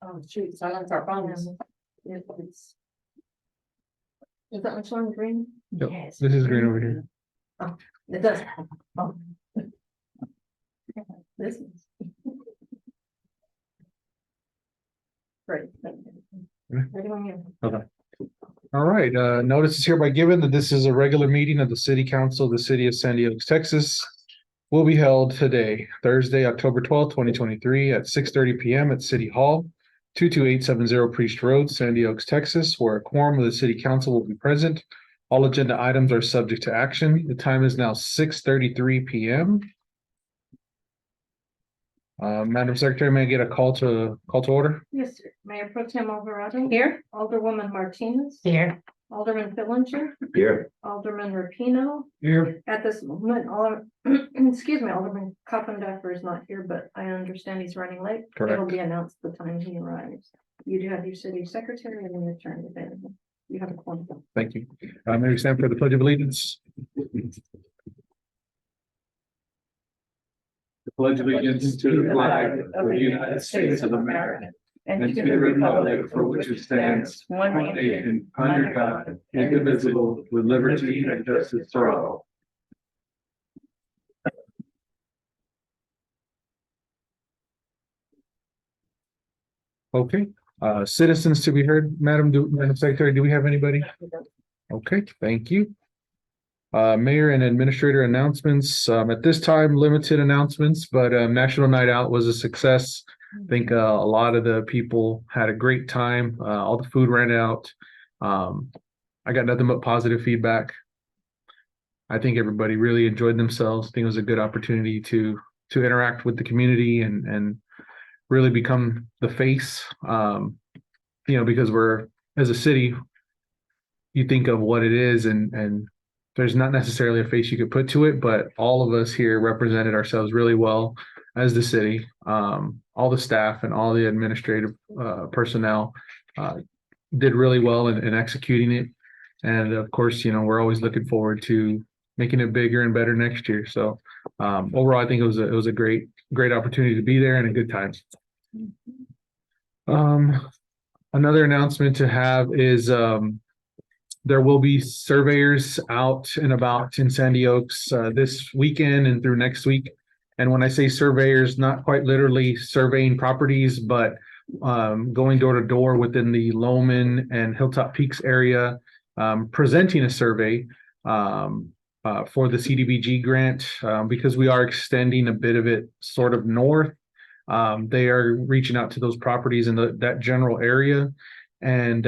Oh, shoot, silence our phones. Is that much on green? Yep, Yes. this is green over here. Oh, it does. Oh. This is. Great. Thank you. Ready when you- All right, notice is hereby given that this is a regular meeting of the City Council of the City of Sandy Oaks, Texas. Will be held today, Thursday, October 2023 at 6:30 PM at City Hall, 22870 Priest Road, Sandy Oaks, Texas, where a quorum of the City Council will be present. All agenda items are subject to action. The time is now 6:33 PM. Madam Secretary, may I get a call to order? Yes, sir. Mayor Pro Tem Alvarado. Here. Alderwoman Martinez. Here. Alderman Fillinger. Here. Alderman Rapino. Here. At this moment, excuse me, Alderman Coppendaffer is not here, but I understand he's running late. Correct. It'll be announced the time he arrives. You do have your city secretary and an attorney available. You have a quorum. Thank you. May we stand for the Pledge of Allegiance? Pledge allegiance to the flag of the United States of America and to the republic for which it stands, one nation, under God, indivisible, with liberty and justice for all. Okay, citizens to be heard, Madam Secretary, do we have anybody? Okay, thank you. Mayor and administrator announcements, at this time, limited announcements, but National Night Out was a success. I think a lot of the people had a great time. All the food ran out. I got nothing but positive feedback. I think everybody really enjoyed themselves. I think it was a good opportunity to interact with the community and really become the face. Because we're, as a city, you think of what it is and there's not necessarily a face you could put to it, but all of us here represented ourselves really well as the city. All the staff and all the administrative personnel did really well in executing it. And of course, we're always looking forward to making it bigger and better next year. So overall, I think it was a great opportunity to be there and a good time. Another announcement to have is there will be surveyors out and about in Sandy Oaks this weekend and through next week. And when I say surveyors, not quite literally surveying properties, but going door to door within the Loman and Hilltop Peaks area, presenting a survey for the CDBG grant because we are extending a bit of it sort of north. They are reaching out to those properties in that general area. And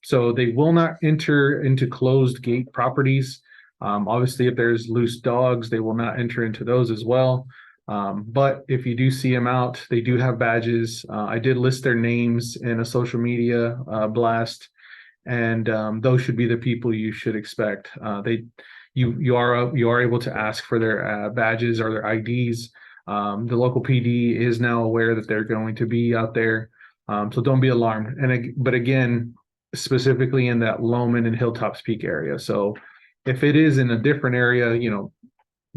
so they will not enter into closed gate properties. Obviously, if there's loose dogs, they will not enter into those as well. But if you do see them out, they do have badges. I did list their names in a social media blast, and those should be the people you should expect. You are able to ask for their badges or their IDs. The local PD is now aware that they're going to be out there. So don't be alarmed. But again, specifically in that Loman and Hilltops Peak area. So if it is in a different area,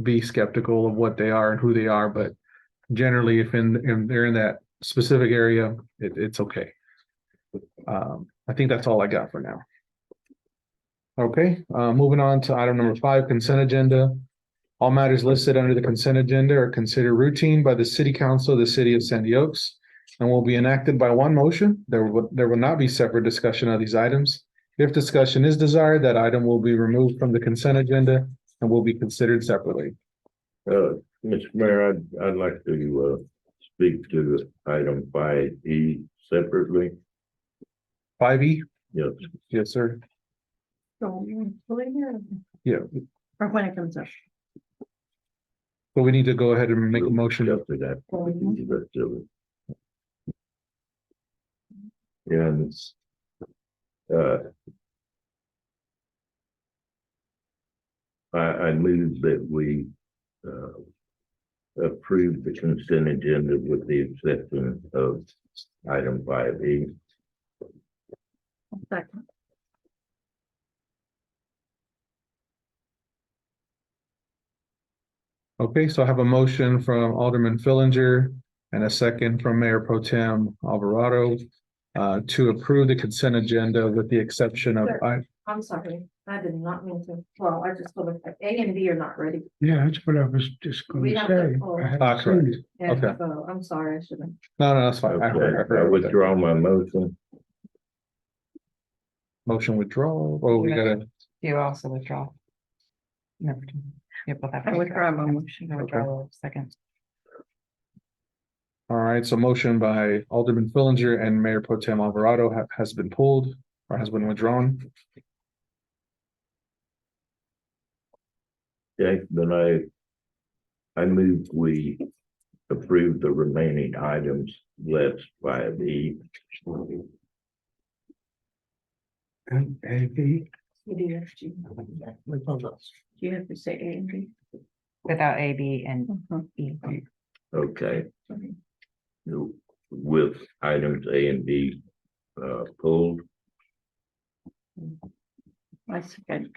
be skeptical of what they are and who they are. But generally, if they're in that specific area, it's okay. I think that's all I got for now. Okay, moving on to item number 5, consent agenda. All matters listed under the consent agenda are considered routine by the City Council of the City of Sandy Oaks and will be enacted by one motion. There will not be separate discussion of these items. If discussion is desired, that item will be removed from the consent agenda and will be considered separately. Mr. Mayor, I'd like to speak to item 5E separately. 5E? Yes. Yes, sir. So, later, Yeah, or when it comes up. but we need to go ahead and make a motion. After that. Let's do it. And I move that we approve the consent agenda with the exception of item 5E. Second. Okay, so I have a motion from Alderman Fillinger and a second from Mayor Pro Tem Alvarado to approve the consent agenda with the exception of, I'm sorry, I did not mean to, well, I just told her, A and B are not ready. Yeah, that's what I was just We gonna have to say. pull. I haven't correct. seen it. Yeah, Okay. so I'm sorry, I should have. No, that's fine. I Okay, heard I about that. withdraw my motion. Motion withdrawal. Oh, we gotta, You also withdraw. No. You both have to I withdraw my motion. Withdraw second. all right, so motion by Alderman Fillinger and Mayor Pro Tem Alvarado has been pulled or has been withdrawn. Okay, then I move we approve the remaining items left by the. And A, You have to say A and B. Without A, B, and E. Okay. With items A and B pulled. I second.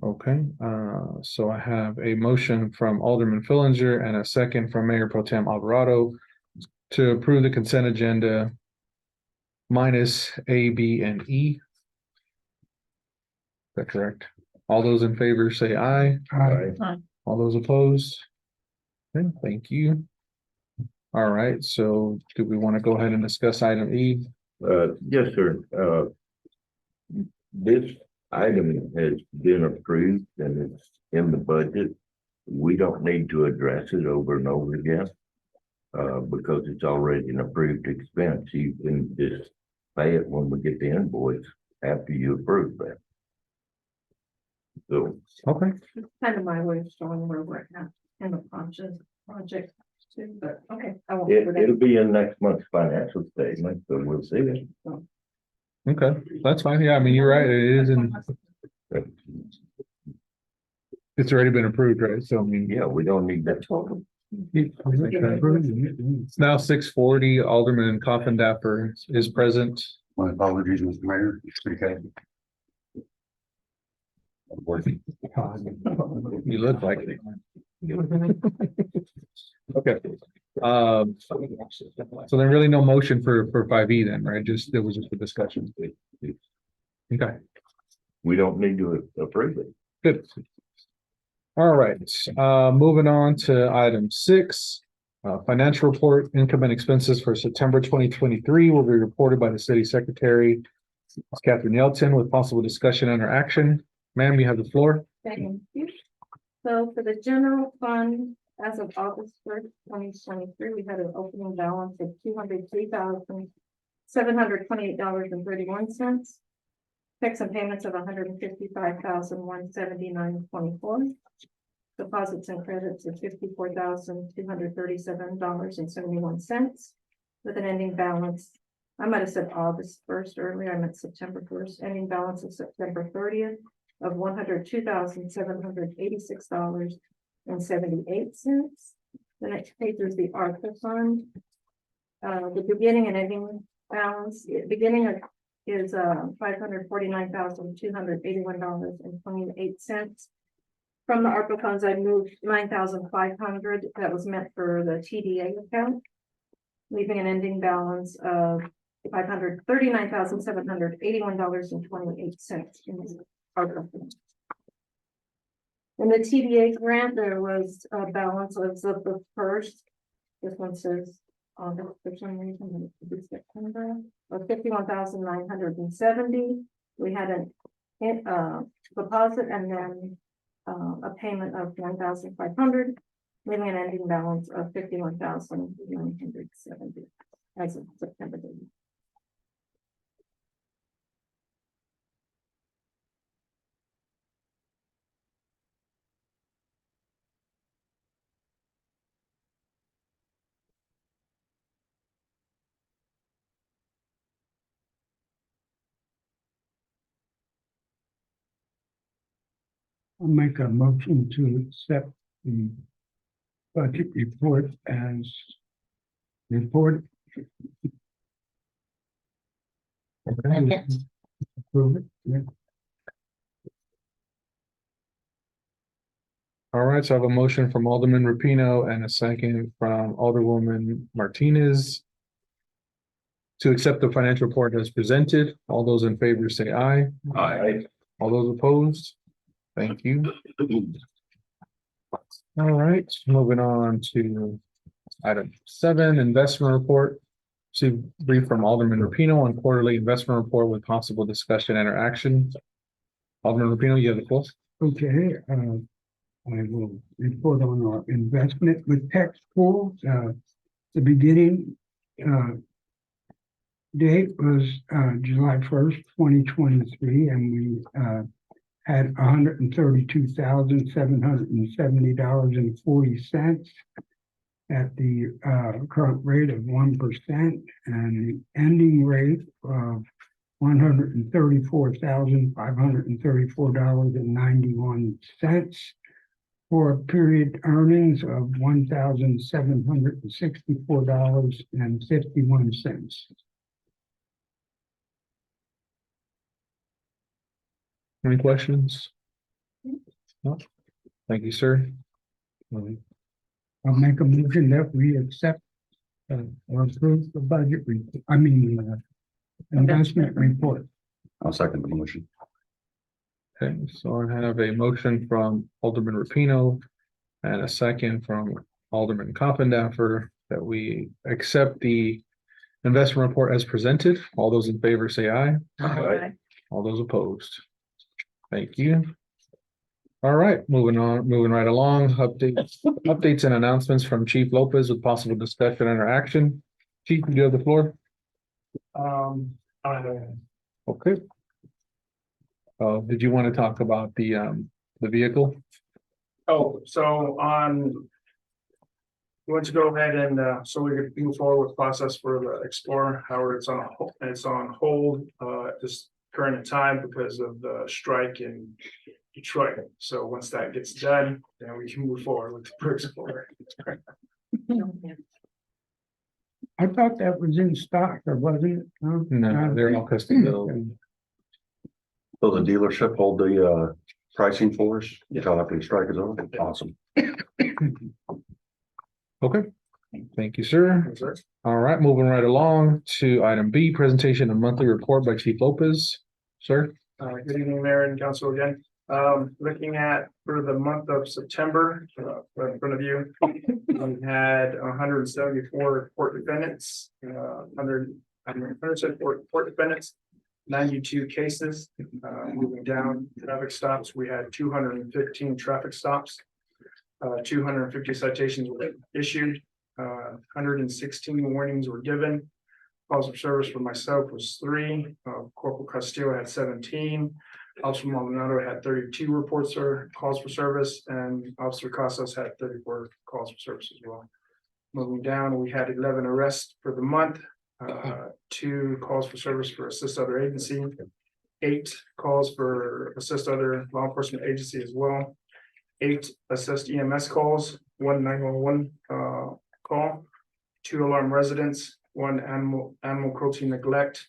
Okay, so I have a motion from Alderman Fillinger and a second from Mayor Pro Tem Alvarado to approve the consent agenda minus A, B, and E. Is that correct? All those in favor say aye. All those opposed? Okay, thank you. All right, so do we want to go ahead and discuss item E? Yes, sir. This item has been approved and it's in the budget. We don't need to address it over and over again. Because it's already an approved expense. You can just pay it when we get the invoice after you approve that. So, Okay, Kind of my way of showing where we're at in the project too, but okay. I won't do it'll that. be in next month's financial statement, so we'll see it. okay, that's fine. Yeah, I mean, you're right. It is in, it's already been approved, right? So I mean, Yeah, we don't need The that. total. it's now 6:40. Alderman Coffin-Dapper is present. My apologies, Mr. Mayor. Okay. You look like it. Okay. So then really no motion for 5E then, right? Just, it was just a discussion. Okay, We don't need to approve it. good. All right, moving on to item 6. Financial report, income and expenses for September 2023 will be reported by the city secretary, Catherine Yelton, with possible discussion and or action. Ma'am, you have the floor. Thank you. So for the general fund, as of August 1st, 2023, we had an opening balance of $203,728.31. Checks and payments of $155,179.24. Deposits and credits of $54,237.71, with an ending balance. I might have said August 1st earlier, I meant September 1st, ending balance of September 30th of $102,786.78. The next page is the ARPA fund. The beginning and ending balance, is $549,281.28. From the ARPA funds, I moved $9,500 that was meant for the TDA account, leaving an ending balance of $539,781.28 in the ARPA fund. In the TDA grant, there was a balance as of the first. This one says August for some reason, it's September of $51,970. We had a deposit and then a payment of $1,500, leaving an ending balance of $51,970 as of September 30th. I'll make a motion to accept the budget report as reported. Approve it, yeah. All right, so I have a motion from Alderman Rapino and a second from Alderwoman Martinez to accept the financial report as presented. All those in favor say aye. Aye. All those opposed? Thank you. All right, moving on to item 7, investment report. To brief from Alderman Rapino on quarterly investment report with possible discussion and action. Alderman Rapino, you have the floor. Okay, I will report on our investment with tax pools. The beginning, date was, July 1st, 2023, and we, had $132,770.40 at the, current rate of 1% and the ending rate of $134,534.91 for a period earnings of $1,764.51. Any questions? No? Thank you, sir. I'll make a motion that we accept or approve the budget investment report. I'll second the motion. Okay, so I have a motion from Alderman Rapino and a second from Alderman Coppendaffer that we accept the investment report as presented. All those in favor say aye. Aye. All those opposed. Thank you. All right, moving right along, updates and announcements from Chief Lopez with possible discussion and action. Chief, you have the floor. Okay. Did you want to talk about the vehicle? Oh, so we want to go ahead and, so we could move forward with process for the Explorer. However, it's on hold, at this current time because of the strike in Detroit. So once that gets done, then we can move forward with the Explorer. I thought that was in stock, or wasn't it? No, they're all custom built. So the dealership hold the pricing for us until after the strike is over? Awesome. Okay, thank you, sir. Yes, sir. All right, moving right along to item B, presentation of monthly report by Chief Lopez. Sir, Good evening, Mayor and Council again. Looking at for the month of September, right in front of you, we had 174 court defendants, 174 court defendants, 92 cases. Moving down traffic stops, we had 215 traffic stops, 250 citations were issued, 116 warnings were given. Calls of service for myself was 3, Corporal Castillo had 17, Officer Maldonado had 32 reports or calls for service, and Officer Casas had 34 calls for service as well. Moving down, we had 11 arrests for the month, 2 calls for service for assist other agency, 8 calls for assist other law enforcement agency as well, 8 assist EMS calls, 1 911 call, 2 alarm residents, 1 animal cruelty neglect,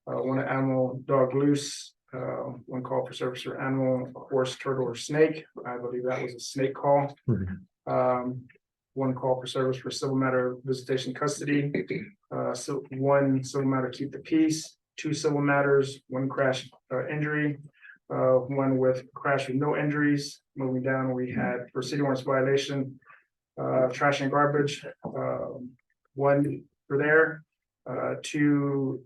1 animal dog loose, 1 call for service for animal, horse, turtle, or snake. I believe that was a snake call. 1 call for service for civil matter visitation custody, 1 civil matter keep the peace, 2 civil matters, 1 crash injury, 1 with crash with no injuries. Moving down, we had for city ordinance violation, trash and garbage, 1 for there. 2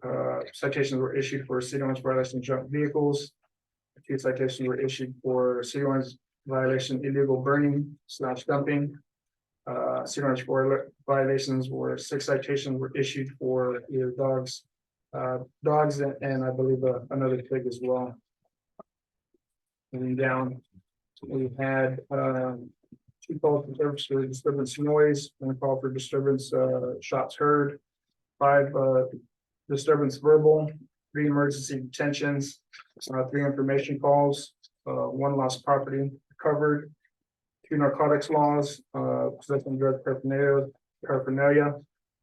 citations were issued for city ordinance violation junk vehicles. 2 citations were issued for city ordinance violation illegal burning / dumping. City ordinance violations were 6 citations were issued for either dogs, and I believe another pig as well. Moving down, we had 2 calls for service for disturbance noise, 1 call for disturbance shots heard, 5 disturbance verbal, 3 emergency detentions, 3 information calls, 1 lost property recovered, 2 narcotics laws, possessing drug paraphernalia,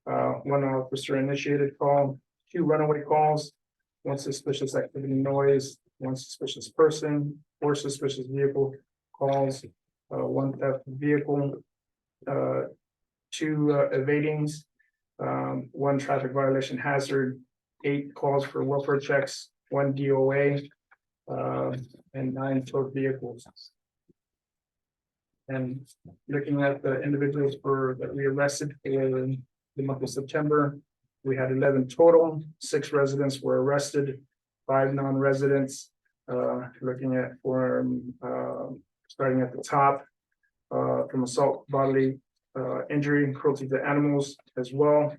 1 officer initiated call, 2 runaway calls, 1 suspicious activity noise, 1 suspicious person, 4 suspicious vehicle calls, one theft vehicle, 2 evadings, 1 traffic violation hazard, 8 calls for welfare checks, 1 DOA, and 9 towed vehicles. And looking at the individuals that we arrested in the month of September, we had 11 total, 6 residents were arrested, 5 non-residents. Looking at starting at the top, from assault, bodily injury, cruelty to animals as well.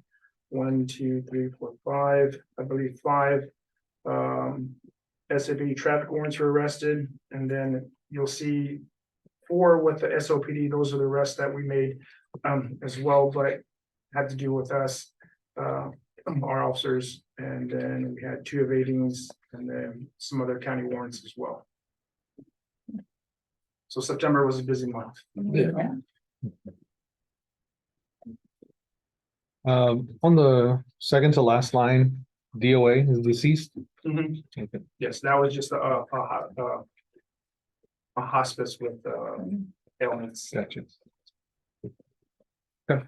1, 2, 3, 4, 5, I believe 5. SAP traffic warrants were arrested, and then you'll see 4 with the SOPD. Those are the arrests that we made as well, but had to do with us, our officers, and then we had 2 evadings and then some other county warrants as well. So September was a busy month. On the second to last line, DOA is deceased. Mhm. Okay. Yes, that was just a hospice with ailments. Gotcha. Okay.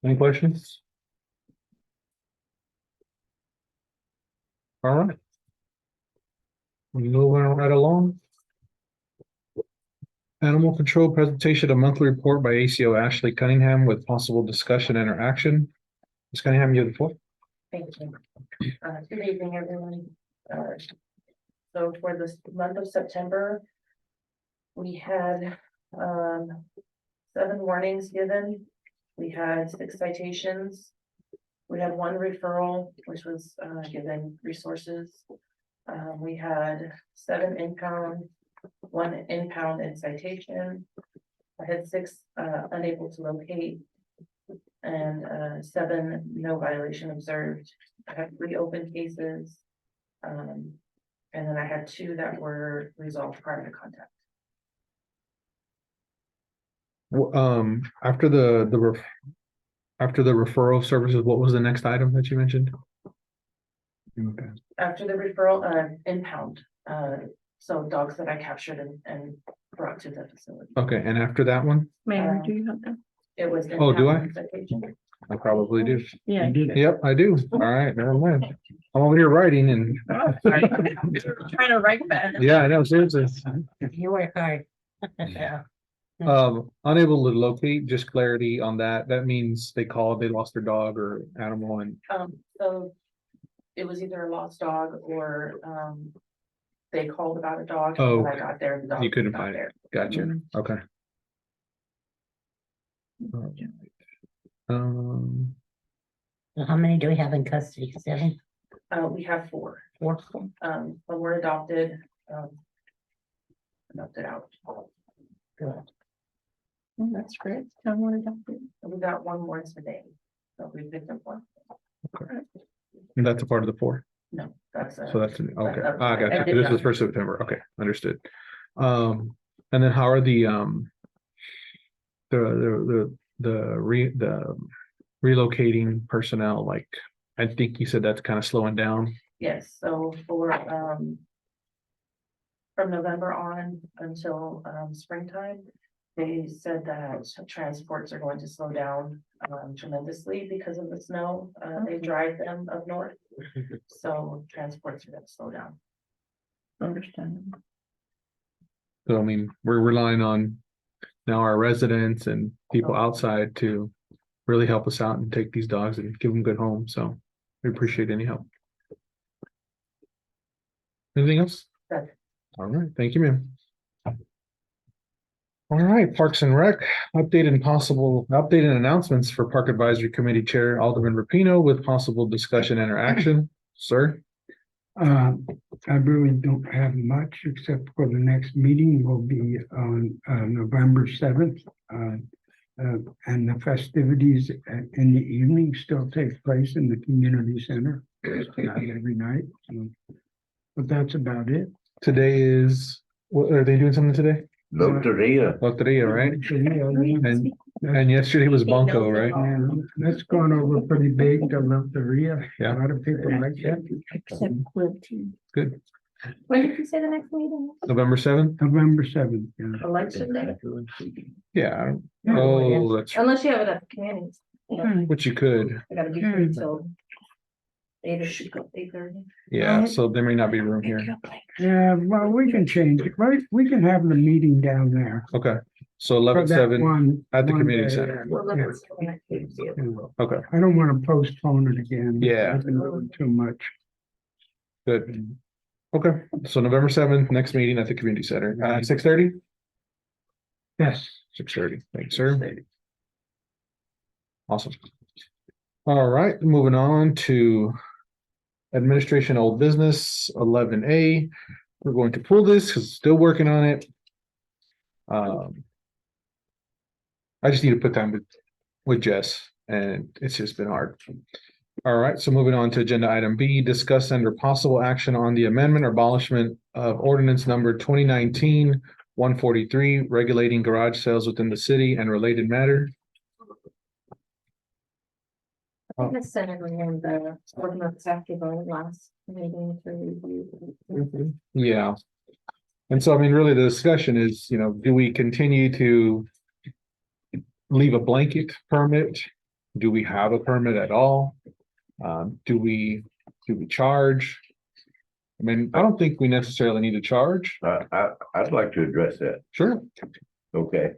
Any questions? All right. Moving right along. Animal control presentation, a monthly report by ACO Ashley Cunningham with possible discussion and interaction. Ms. Cunningham, you have the floor. Thank you. Good evening, everyone. So for this month of September, we had 7 warnings given. We had 6 citations. We had 1 referral, which was given resources. We had 7 impound, 1 impound and citation. I had 6 unable to locate, and 7 no violation observed. I had 3 open cases. And then I had 2 that were resolved prior to contact. After the referral services, what was the next item that you mentioned? Okay. After the referral, impound, so dogs that I captured and brought to the facility. Okay, and after that one, Mayor, do you have that? It was. Oh, do I? impound and citation. I probably do. Yeah. Yep, I do. All right, never mind. I'm over here writing and, Trying to write that. yeah, I know, seriously. You work hard. Yeah. Unable to locate, just clarity on that. That means they called, they lost their dog or animal and, So it was either a lost dog or, they called about a dog. Oh, and when I got there, the dog you couldn't was not find it. there. Gotcha, okay. How many do we have in custody? 7? We have 4, 4? but we're adopted, adopted out. Good. That's great. We got 1 more today, so we picked up 1. And that's a part of the 4. No, that's. So that's, okay, that's- I got I you. did This was not- for September. Okay, understood. And then how are the relocating personnel, like, I think you said that's kind of slowing down. Yes, so for, from November on until, springtime, they said that transports are going to slow down, tremendously because of the snow. They drive them up north, so transports are gonna slow down. Understand. So, I mean, we're relying on now our residents and people outside to really help us out and take these dogs and give them good homes. So we appreciate any help. Anything else? That's it. All right, thank you, ma'am. All right, Parks and Rec, updated announcements for Park Advisory Committee Chair Alderman Rapino with possible discussion and interaction. Sir? I really don't have much except for the next meeting will be on November 7th. And the festivities in the evening still take place in the community center. Not every night. But that's about it. Today is, what, are they doing something today? Loteria. Loteria, right? And And yesterday was Bunko, right? that's gone over pretty big, the Loteria. Yeah. A lot of people like that. Except quilting. Good. When did you say the next meeting? November 7th? November 7th, yeah. Election day? Yeah. Yeah. Oh, that's, Unless you have it at the communities. which you could. I gotta be free till 8:30. Yeah, so there may not be room here. Yeah, well, we can change it, right? We can have the meeting down there. Okay, so for that 11/7 one- at the one community day. center. Well, Yeah. let's connect it to you. Yeah. Okay, I don't want to postpone it again. Yeah. I've been doing too much. good. Okay, so November 7th, next meeting at the community center, 6:30? Yes. 6:30, thanks, sir. Awesome. All right, moving on to administration old business 11A. We're going to pull this because still working on it. I just need to put time with Jess, and it's just been hard. All right, so moving on to agenda item B, discuss under possible action on the amendment or abolishment of ordinance number 2019-143, regulating garage sales within the city and related matter. I think the Senator and the ordinance after the last meeting to review. Yeah. And so, I mean, really the discussion is, do we continue to leave a blanket permit? Do we have a permit at all? Do we charge? I mean, I don't think we necessarily need to charge. I'd like to address that. Sure. Okay.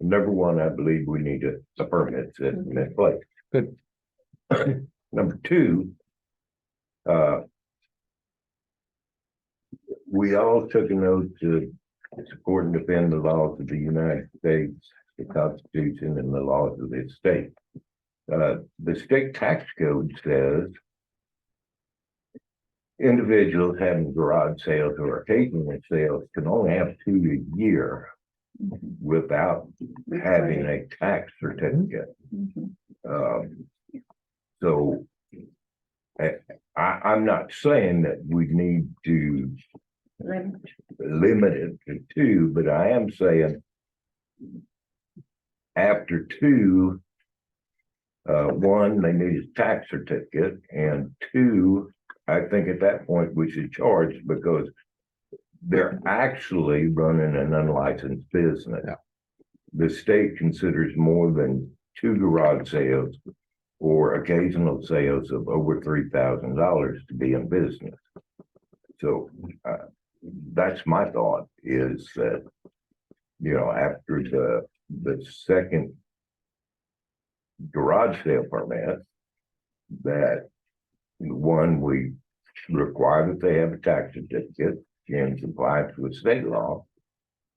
Number one, I believe we need a permit in that place. Good. Number two, we all took an oath to support and defend the laws of the United States, the Constitution, and the laws of this state. The state tax code says individuals having garage sales or occasional sales can only have 2 a year without having a tax certificate. So I'm not saying that we need to limit it to 2, but I am saying after 2, one, they need a tax certificate, and 2, I think at that point we should charge because they're actually running an unlicensed business. Yeah. The state considers more than 2 garage sales or occasional sales of over $3,000 to be in business. So that's my thought is that, after the second garage sale permit, that one, we require that they have a tax certificate in compliance with state law.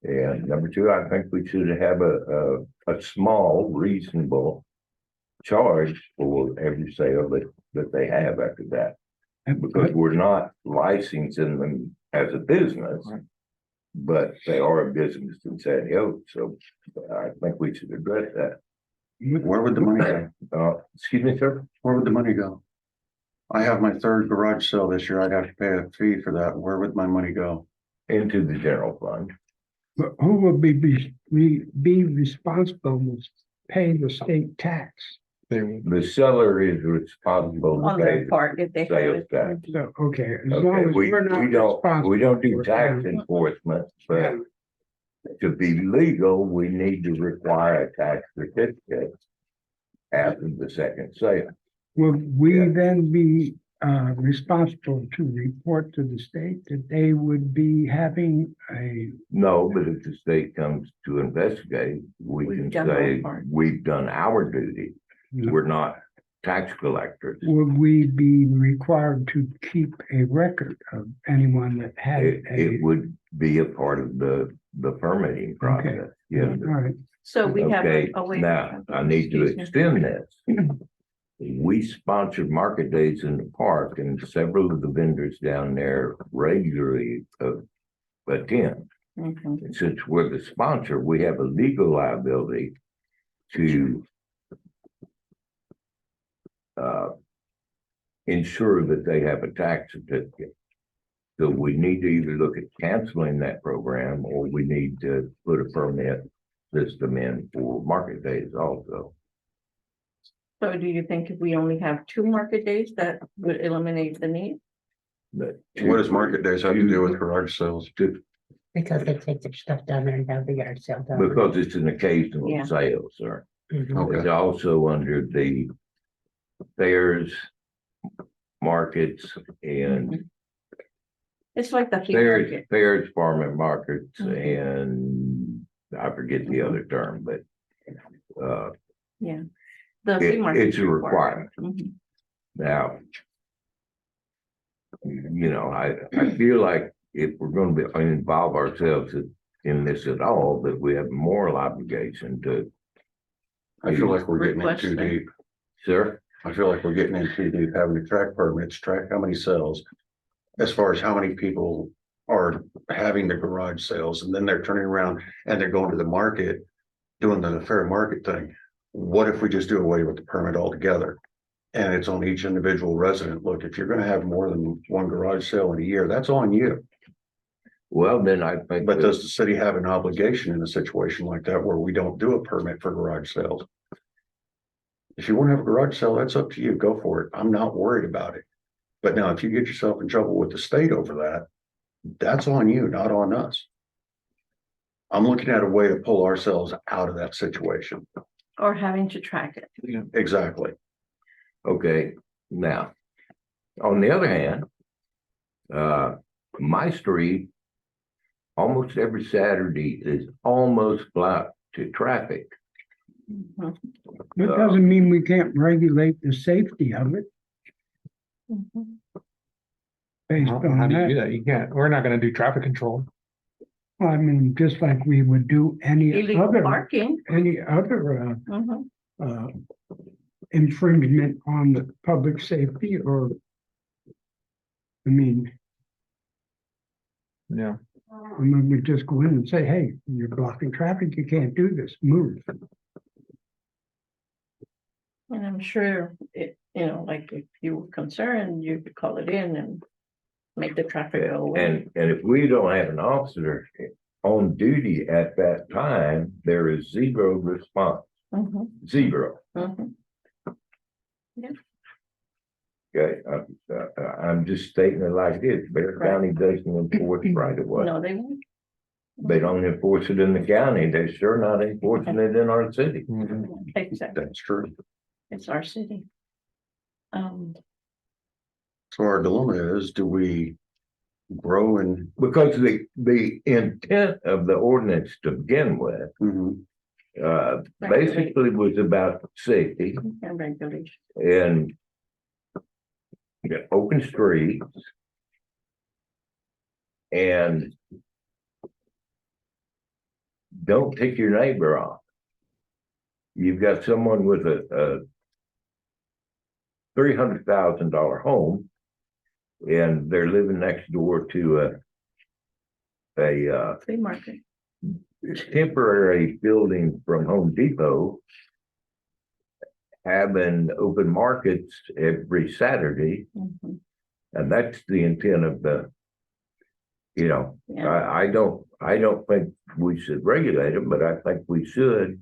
And number 2, I think we should have a small, reasonable charge for every sale that they have after that. Because we're not licensing them as a business, but they are a business in Sandy Oaks, so I think we should address that. Where would the money go? Excuse me, sir? Where would the money go? I have my 3rd garage sale this year. I'd have to pay a fee for that. Where would my money go? Into the general fund. But who will be responsible to pay the state tax? The seller is responsible On to pay their part, if they have sales it. tax. So, okay, as Okay, long as we we're not don't responsible do for it, tax then- enforcement, but to be legal, we need to require a tax certificate after the second sale. Will we Yeah. then be responsible to report to the state that they would be having a, No, but if the state comes to investigate, we We've can done our say, part. we've done our duty. We're not tax collectors. would we be required to keep a record of anyone that had It would be a part of the permitting process. Yes, All sir. right, So we have. Okay, a way. now I need to extend this. We sponsored market days in the park and several of the vendors down there regularly attend. Mhm. And since we're the sponsor, we have a legal liability to ensure that they have a tax certificate. So we need to either look at canceling that program or we need to put a permit system in for market days also. So do you think if we only have 2 market days, that would eliminate the need? But What does market days have to do with garage sales? Because they take their stuff down there and have the yard sale down. Because it's an occasional Yeah. sale, sir. Mhm. Okay. It's also under the fairs, markets, and It's like the flea market. fairs, farm and markets, Mhm. and I forget the other term, but Yeah. The flea market. it's a requirement. Mhm. now, I feel like if we're gonna be involve ourselves in this at all, that we have moral obligation to, I feel like we're getting in Request too them. deep. sir. I feel like we're getting in too deep, having to track permits, track how many sales. As far as how many people are having the garage sales, and then they're turning around and they're going to the market, doing the fair market thing. What if we just do away with the permit altogether? And it's on each individual resident. Look, if you're gonna have more than one garage sale in a year, that's on you. Well, then I think. But does the city have an obligation in a situation like that where we don't do a permit for garage sales? If you want to have a garage sale, that's up to you. Go for it. I'm not worried about it. But now if you get yourself in trouble with the state over that, that's on you, not on us. I'm looking at a way to pull ourselves out of that situation. Or having to track it. Exactly. Okay, now, on the other hand, my street, almost every Saturday is almost blocked to traffic. Mhm. That doesn't mean we can't regulate the safety of it Mhm. based How on do you do that. that? You can't, we're not gonna do traffic control. Well, I mean, just like we would do any Illegal other, parking. Mhm. Mhm. Infringement on the public safety or. I mean, Yeah. we just go in and say, hey, you're blocking traffic, you can't do this, move. And I'm sure it, like if you were concerned, you could call it in and make the traffic go away. And if we don't have an officer on duty at that time, there is zero response, Mhm. zero. Mhm. Okay, I'm just stating it like this. Bear Right. County doesn't enforce right away. No, they won't. They don't enforce it in the county. They're sure not enforcing it in our city. Mhm. Exactly, That's true. it's our city. So our dilemma is, do we grow and Because the intent of the ordinance to begin with, basically was about safety And regulation. and open streets. And don't tick your neighbor off. You've got someone with a $300,000 home, and they're living next door to a Flea market. temporary building from Home Depot, having open markets every Saturday, Mhm. and that's the intent of the. Yeah. I don't think we should regulate them, but I think we should.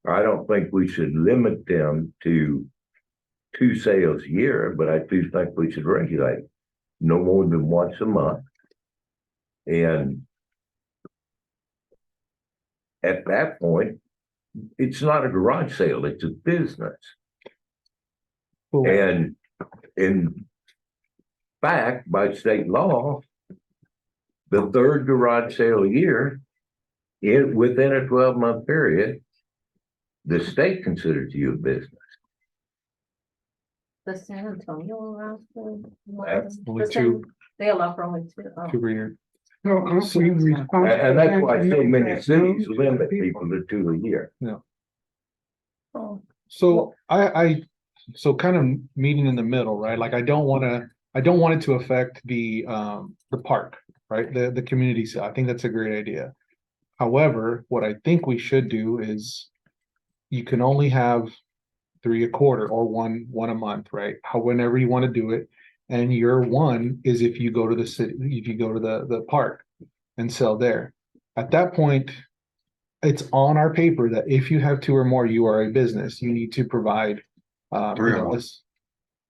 I don't think we should limit them to 2 sales a year, but I do think we should regulate no more than once a month. And at that point, it's not a garage sale, it's a business. Cool. And in fact, by state law, the third garage sale a year, within a 12-month period, the state considers you a business. The San Antonio allows for. That's only The same- two. They allow for only two. Oh. Two per year. So aren't we responsible? And that's why then to so make many that cities known limit to people to 2 a year. Oh. So so kind of meeting in the middle, right? Like I don't want it to affect the park, right? The community. So I think that's a great idea. However, what I think we should do is you can only have 3 a quarter or one a month, right? Whenever you want to do it. And your one is if you go to the city, if you go to the park and sell there. At that point, it's on our paper that if you have 2 or more, you are a business. You need to provide 3 or more.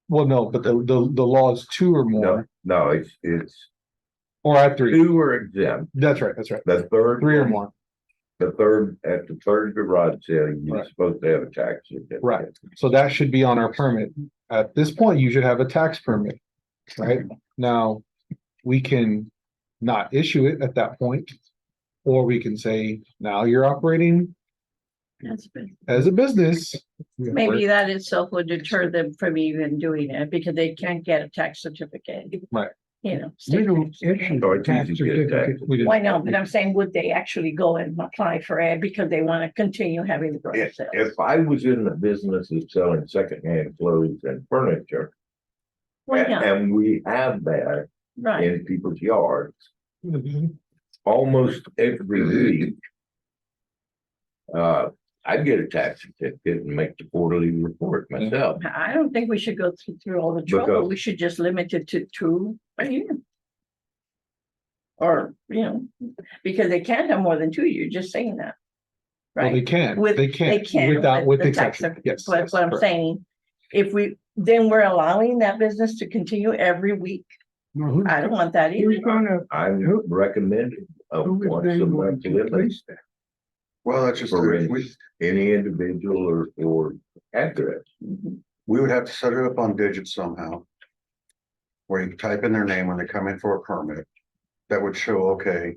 Well, no, but the law is two or No, more, no, it's or at three. two are exempt. That's right, that's right. The third. Three or one- more, At the third garage sale, you're Right. supposed to have a tax certificate. right. So that should be on our permit. At this point, you should have a tax permit, right? Now, we can not issue it at that point. Or we can say, now you're operating That's good. as a business. Maybe that itself would deter them from even doing it because they can't get a tax certificate. Right. You know. We state don't tax. issue So it's tax easy to get tax. certificates. We did. Why not? But I'm saying, would they actually go and apply for it because they want to continue having the garage If, sales? if I was in the business of selling secondhand clothes and furniture, Why not? and we have that Right, in people's yards Mhm. almost every week. I'd get a tax certificate and make the quarterly report myself. I don't think we should go through all the trouble. Because- We should just limit it to two a year. Or, you know, because they can't have more than two, you're just saying that. Well, they Right? can, With- they They can, can. without, with the tax exception, certificate. yes. But yes, what I'm correct. saying, if we, then we're allowing that business to continue every week. Well, who's- I don't want that Who's either. gonna, I'm recommending a who is once then a going month to limit, police that? Well, that's just, For we, instance. Any individual or address. we would have to set it up on digits somehow. Where you type in their name when they come in for a permit, that would show, okay.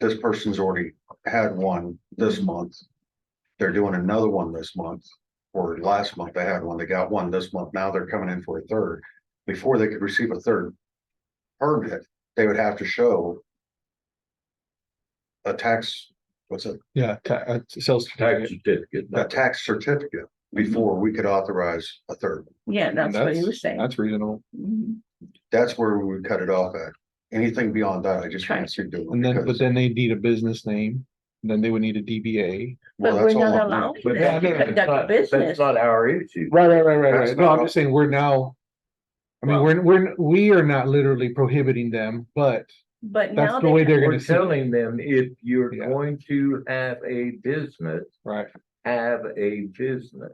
This person's already had one this month. They're doing another one this month, or last month they had one, they got one this month, now they're coming in for a third. Before they could receive a third permit, they would have to show. A tax, what's it, Yeah, sales. Tax certificate. a tax certificate before we could authorize a third. Yeah, that's what he was saying. That's reasonable. Mhm. That's where we would cut it off at. Anything beyond that, I just can't see doing. And then, but because- then they need a business name, and then they would need a DBA. well, But we're that's all not I'm- allowing But them that- to that's conduct a not, business. that's not our issue. Right. That's No, I'm not- just saying, we're now. I mean, we are not literally prohibiting them, but But now that's the way they, they're We're gonna see it, telling them if you're Yeah. going to have a business, right? have a business.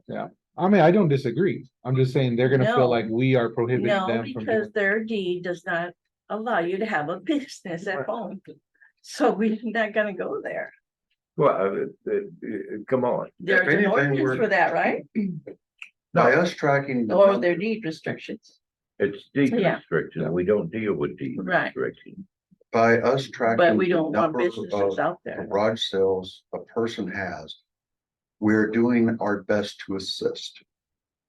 I mean, I don't disagree. I'm just saying they're gonna No. feel like we are prohibiting no, them from. because their deed does not allow you to have a business at home. So we're not gonna go there. Well, come on. There's an anything, ordinance we're- for that, right? By us tracking. the Or number- their deed restrictions. It's deed Yeah. restriction. We don't deal with deed Right. restriction. By us tracking. But we the don't want number businesses of out there. Garage sales a person has. We're doing our best to assist.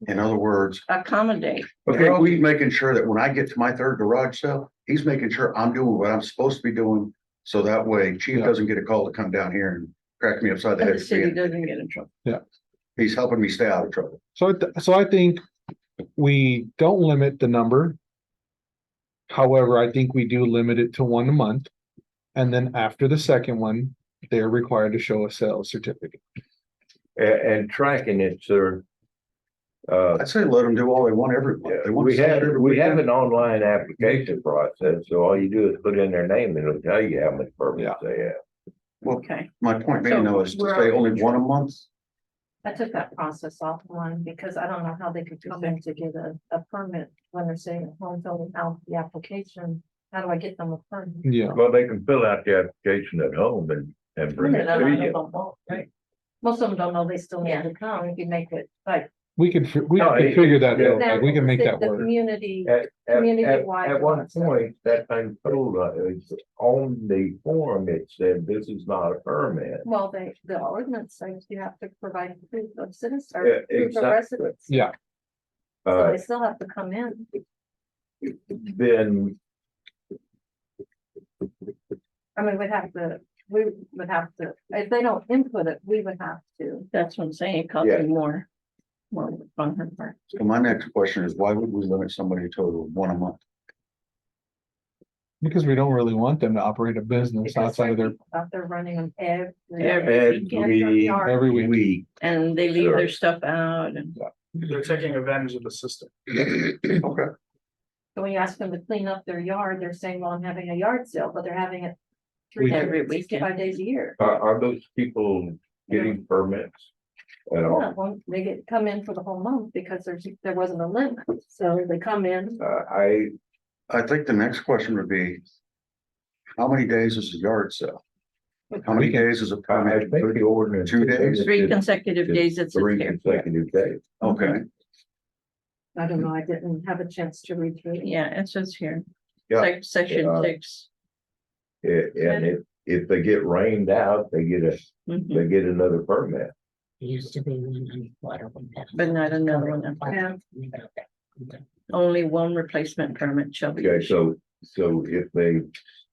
In other words, Accommodate. Okay, he's making sure that when I get to my third garage sale, he's making sure I'm doing what I'm supposed to be doing. So that way chief Yeah. doesn't get a call to come down here and crack me upside the And head. the for city being- doesn't get in trouble. He's helping me stay out of trouble. So I think we don't limit the number. However, I think we do limit it to one a month. And then after the second one, they're required to show a sales certificate. and tracking it, sir. I'd say let them do all they want every month. They want We to sell have, it every we have weekend. an online application process, so all you do is put in their name and it'll tell you how much permits they have. Okay. My point being though is to So say we're- only one a month. I took that process offline because I don't know how they could come in to get a permit when they're saying at home filling out the application. How do I get them a permit? Yeah, Well, they can fill out the application at home and bring it Most to of you. them won't, right? Most of them don't know they still need to come if you make it, like. we can No, can figure that out. now, Like, we can make the- that the work. Community, At Community-wide one process. point, that thing told us on the form, it said, this is not a permit. well, the ordinance says you have to provide proof of citizen, Yeah, or proof of exactly. residence. Yeah, So they Uh, still have to come in. then, I mean, we would have to, if they don't input it, we would have to. That's what I'm saying. It costs Yeah. me more. More on her part. So my next question is, why would we limit somebody to one a month? because we don't really want them to operate a business because outside of their, Out there running them every. Every week. week. And they leave Sure. their stuff out and. They're taking advantage of the system. Okay. So when you ask them to clean up their yard, they're saying, well, I'm having a yard sale, but they're having it. Every 365 days a year. Are those people getting permits? at all. Yeah, well, they get, come in for the whole month because there wasn't a limit, so they come in. I think the next question would be, how many days is the yard sale? How many days is a I permit? think the ordinance. 2 days? 3 consecutive days it's Three here. consecutive days. Okay, I don't know, I didn't have a chance to read through it. Yeah, it says here. Yeah. Section Yeah. 6. And if they get rained out, they get Mhm. another permit. Used to be one on water. But not another one. Yeah. Only one replacement permit shall be. Okay, issued. so if they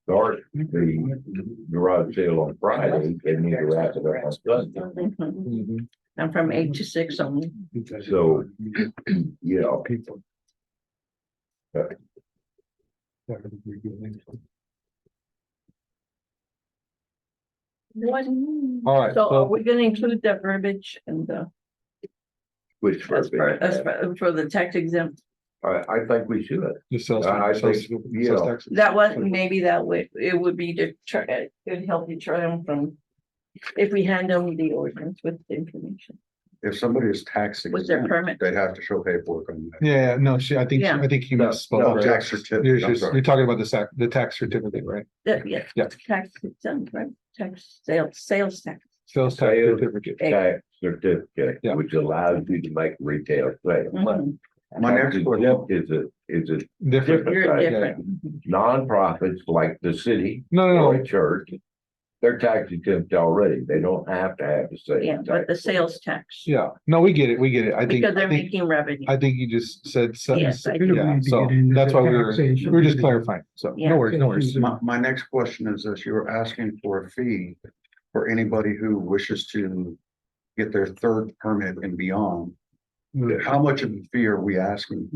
start the garage sale on Friday, they need to wrap it up on Sunday. Mhm. Mhm. And from 8 to 6 only. So, you know, What? All right, So are so- we gonna include that verbiage and the, which for the tax exempt? I think we should. Just sales. I think, sales- you sales know, tax. That one, maybe that would, it would be it would help deter them from. If we hand them the ordinance with the information, if somebody is tax with their exempt, permit. they'd have to show paperwork on that. Yeah, no, I think you No, misspoke. Oh, tax certificate, I'm You're sorry. talking about the tax certificate, right? Yeah. Yeah. Tax exempt, right? Tax, sales tax. Sales tax Sales certificate. tax certificate, Yeah. which allows you to make retail sales. Mhm. My next Tax question- exempt is a Different. different You're thing. different. Nonprofits like the city No, or no, a church, they're tax exempt already. They don't have to have the same. Yeah, but the sales tax. yeah, no, we get it, I think, Because they're making revenue. I think you just said. Yes, I We don't Yeah, need to so get into that's the why we were taxation. just clarifying, so Yeah. no worries, no worries. My next question is this, you were asking for a fee for anybody who wishes to get their third permit and beyond. How much of a fee are we asking?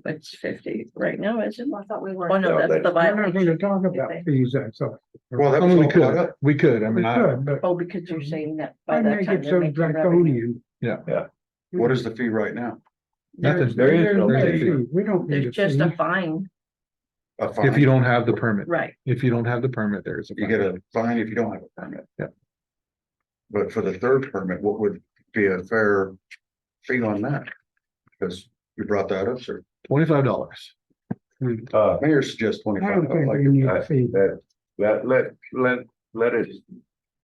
It's 50 right now, isn't it? I thought we were. Oh, no, No, that's the that's- We're not violation. gonna talk about fees, that's all. Well, that I was mean, we all brought could, up. we could, I We mean, I, could, but Oh, because you're saying that by I that make time it they're so making revenue. draconian. What is the fee right now? nothing, There is no There's fee. no fee. We don't need a There's just a fee. fine, A if fine? you don't have the permit, right? if you don't have the permit, there is a. You get a fine if you don't have a permit. Yeah. But for the third permit, what would be a fair fee on that? Because you brought that up, sir. $25. Mayor suggests I don't $25. think we need a fee. Let us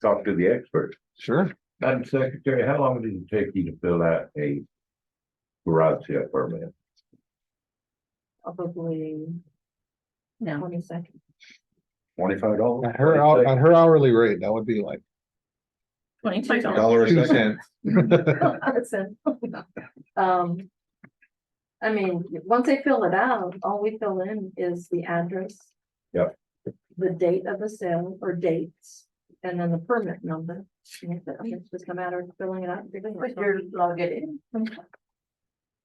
talk to the expert. Sure. Madam Secretary, how long did it take you to fill out a garage sale permit? Probably No, 20 seconds. $25? At her hourly rate, that would be like $25. Dollar a second? $0.02. I mean, once they fill it out, all we fill in is the address. Yep. The date of the sale or dates, and then the permit number. And it's just a matter of filling it out. But you're log it in.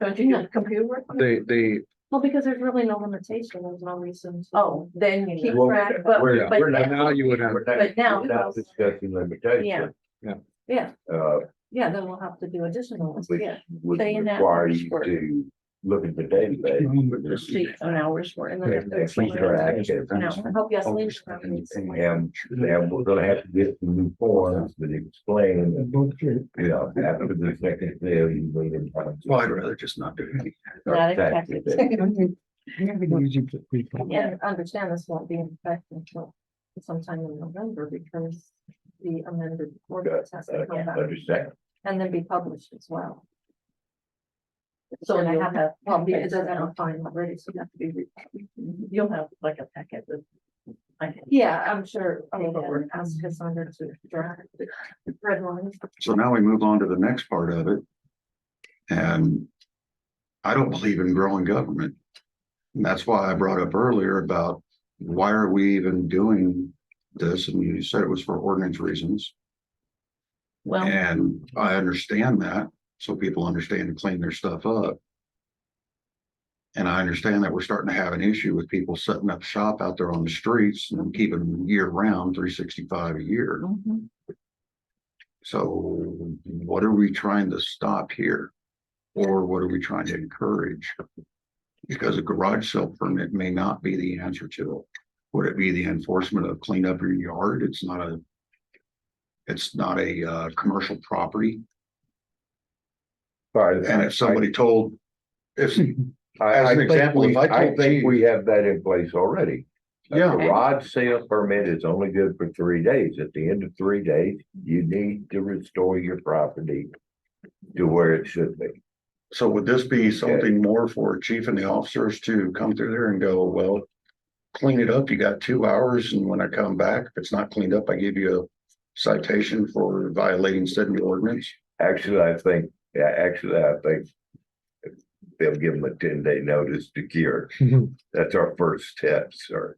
Don't you use a computer? work on it? They, Well, because there's really no limitation, there's no reason. to Oh, then you Keep know. track, But, We're- but we're not- now you would have, But now- We're not discussing limitations. Yeah, Uh, yeah, then we'll have to do additional ones, which yeah. would Stay in that require hours you work. to look at the database. just see an hour's worth. And then if there's keep track of it. No. I hope you have links. And we're gonna have to get some new forms that explain, Bullshit. you know, after the second sale, you need in. Well, I'd rather just not do anything. Not exactly. Make it easy for people. Yeah, understand this won't be in effect until sometime in November because the amended ordinance has to come back Understand? and then be published as well. So And I you'll have, have- well, it doesn't have a fine already, so you have to be. You'll have like a packet of. I can- Yeah, I'm sure, we're asked Cassandra to draft the red lines. So now we move on to the next part of it. And I don't believe in growing government. And that's why I brought up earlier about why are we even doing this? And you said it was for ordinance reasons. Well, And I understand that, so people understand to clean their stuff up. And I understand that we're starting to have an issue with people setting up shop out there on the streets and keeping them year round, 365 a year. mhm. So what are we trying to stop here? Or what are we trying to encourage? Because a garage sale permit may not be the answer to it. Would it be the enforcement of clean up your yard? It's not a commercial property. And if somebody told, if, I as an think example, if I I told think Chief- we have that in place already. A Yeah. garage sale permit is only good for 3 days. At the end of 3 days, you need to restore your property to where it should be. so would this be something more for chief and the officers to come through there and go, well, clean it up, you got 2 hours, and when I come back, if it's not cleaned up, I give you a citation for violating said ordinance? Actually, I think they'll give them a 10-day notice to cure. That's our first step, sir.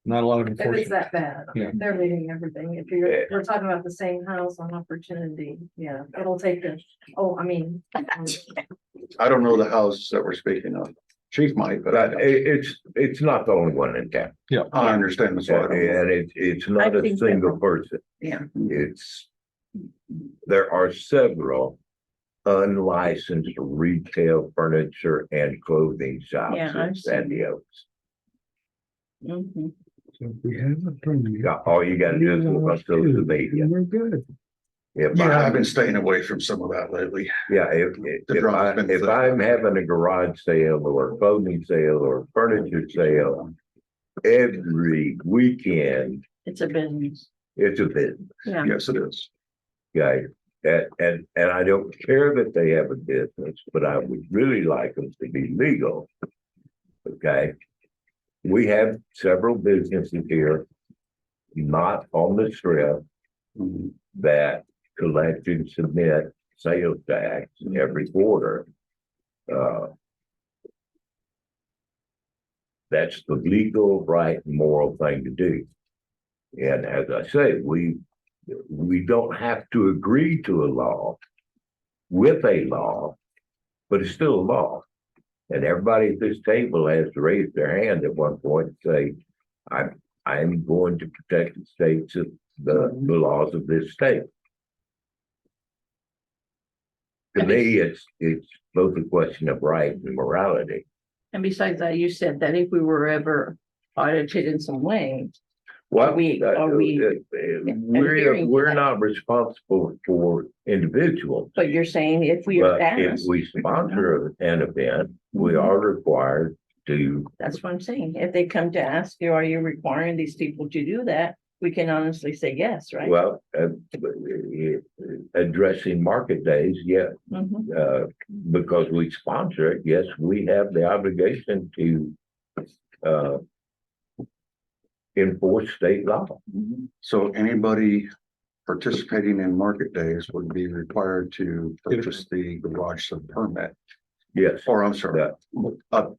Not a lot of If it's enforcement. that bad, Yeah. they're leaving everything. If we're talking about the same house on Opportunity, yeah, it'll take a, I don't know the house that we're speaking of. Chief might, but But it's not the only one in town. I understand that's why. I don't know. And it's not a think single that- person. Yeah. There are several unlicensed retail furniture and clothing shops Yeah, in I've San seen- Diego. Mhm. So if we have a permit. All you gotta do is look on social media. We're good. If Yeah, I've I'm, been staying away from some of that lately. yeah, if I'm having a garage sale or a clothing sale or a furniture sale every weekend, It's a business. it's a business. Yeah. Yes, it is. Okay, and I don't care that they have a business, but I would really like them to be legal. Okay. We have several businesses here, not on the strip, that collect and submit sales tax every quarter. That's the legal, right, and moral thing to do. And as I say, we don't have to agree to a law with a law, but it's still a law. And everybody at this table has to raise their hand at one point and say, I'm going to protect the states of the laws of this state. To me, it's both a question of right and morality. And besides that, you said that if we were ever audited in some way, Well, Are we adhering to we're that? not responsible for individuals. but you're saying if we are But if asked, we sponsor an event, we Mhm. are required to, that's what I'm saying. If they come to ask you, are you requiring these people to do that? We can honestly say yes, right? well, addressing market days, yeah, Mhm. because we sponsor it, yes, we have the obligation to enforce state law. So anybody participating in market days would be required to purchase the garage sale permit. Yes, Or I'm sorry, Yeah.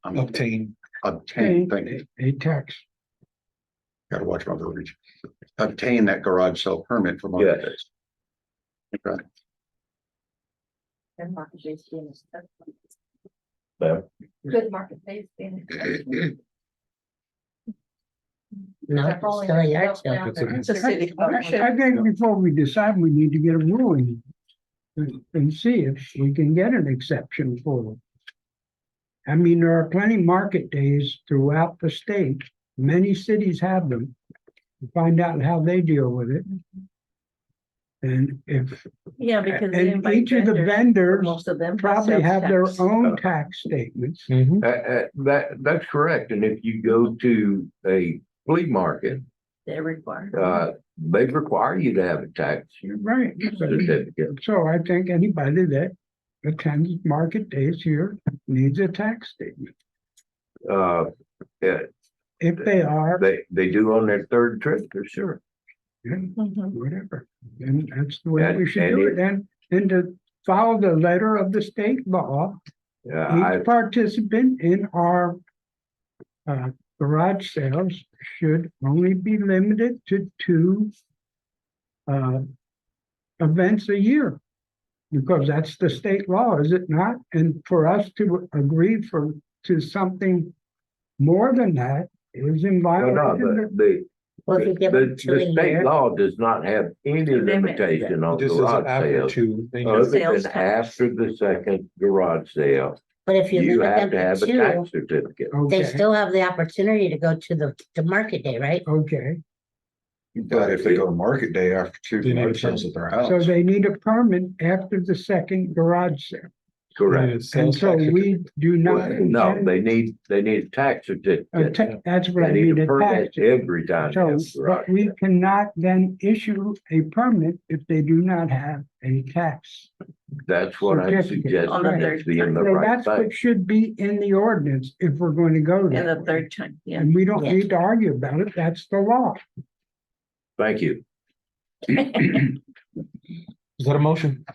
Obtain. obtain, thank you. A tax. Gotta watch my verbiage. Obtain that garage sale permit for market Yes. days. Okay, And market-based being a- ma'am. Good market-based being. No, They're rolling still a yard themselves sale. down It's a- there. It's a city partnership. I think before we decide, we need to get a ruling. And see if we can get an exception for it. I mean, there are plenty market days throughout the state. Many cities have them. Find out how they deal with it. And if, Yeah, because they and invite each of the vendors, vendors most of them. have probably sales have their tax. own tax statements. That's correct. And if you go to a flea market, They're required. they require you to have a tax Right. certificate. So I think anybody that attends market days here needs a tax statement. Yeah, If they are, they do on their third trip, for sure. Mhm. whatever, and that's the way we And- should and do it- it. And to follow the letter of the state law, Yeah, each participant in our garage sales should only be limited to 2 events a year. Because that's the state law, is it not? And for us to agree to something more than that is in no, violation of Well, if you give them 2 a the state year, law does not have any limitation on This is garage after sales. 2. They Other just- Sales than tax. after the second garage sale, but if you you limit have them to have to a 2, tax certificate. they Okay, still have the opportunity to go to the market day, right? okay. But if they go to market day after two They need garage a sales at their So house, they need a permit after the second garage sale. Correct. It's And sales so tax. we do not. Well, no, intend- they need a tax certificate. That's what I They need mean, a a permit tax. every time. they So, have a but garage we sale. cannot then issue a permit if they do not have a tax. That's what I certificate. suggest. On the That's third being the So right that's thing. what should be in the ordinance if we're going to go And there. the third time, yeah. And we don't Yeah. need to argue about it. That's the law. Thank you. Is that a motion?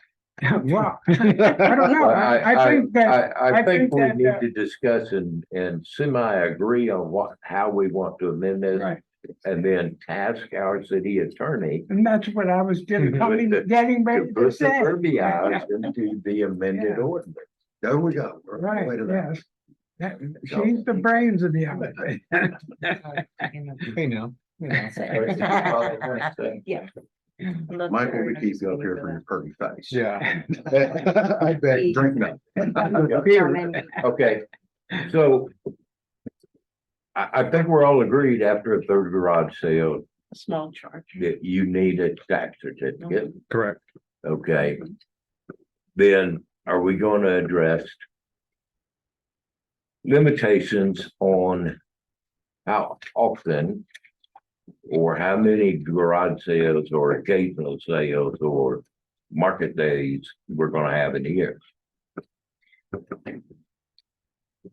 Wow. I don't know. I think that, I I think think we that, need to discuss and semi-agree on how we want to amend this. right, And then task our city attorney and that's what I was getting With the- getting to ready to put the say. verbiage into the amended Yeah. ordinance. there we go. We're on the way Right, to that. yes. She's the brains of the outfit. Hey now. Yeah. Michael, we keep you up here for your pretty face. Yeah. I bet, drink up. Okay, so I think we're all agreed after a third garage sale Small charge. that you need a tax certificate, Correct. okay? Then are we going to address limitations on how often or how many garage sales or occasional sales or market days we're gonna have in a year?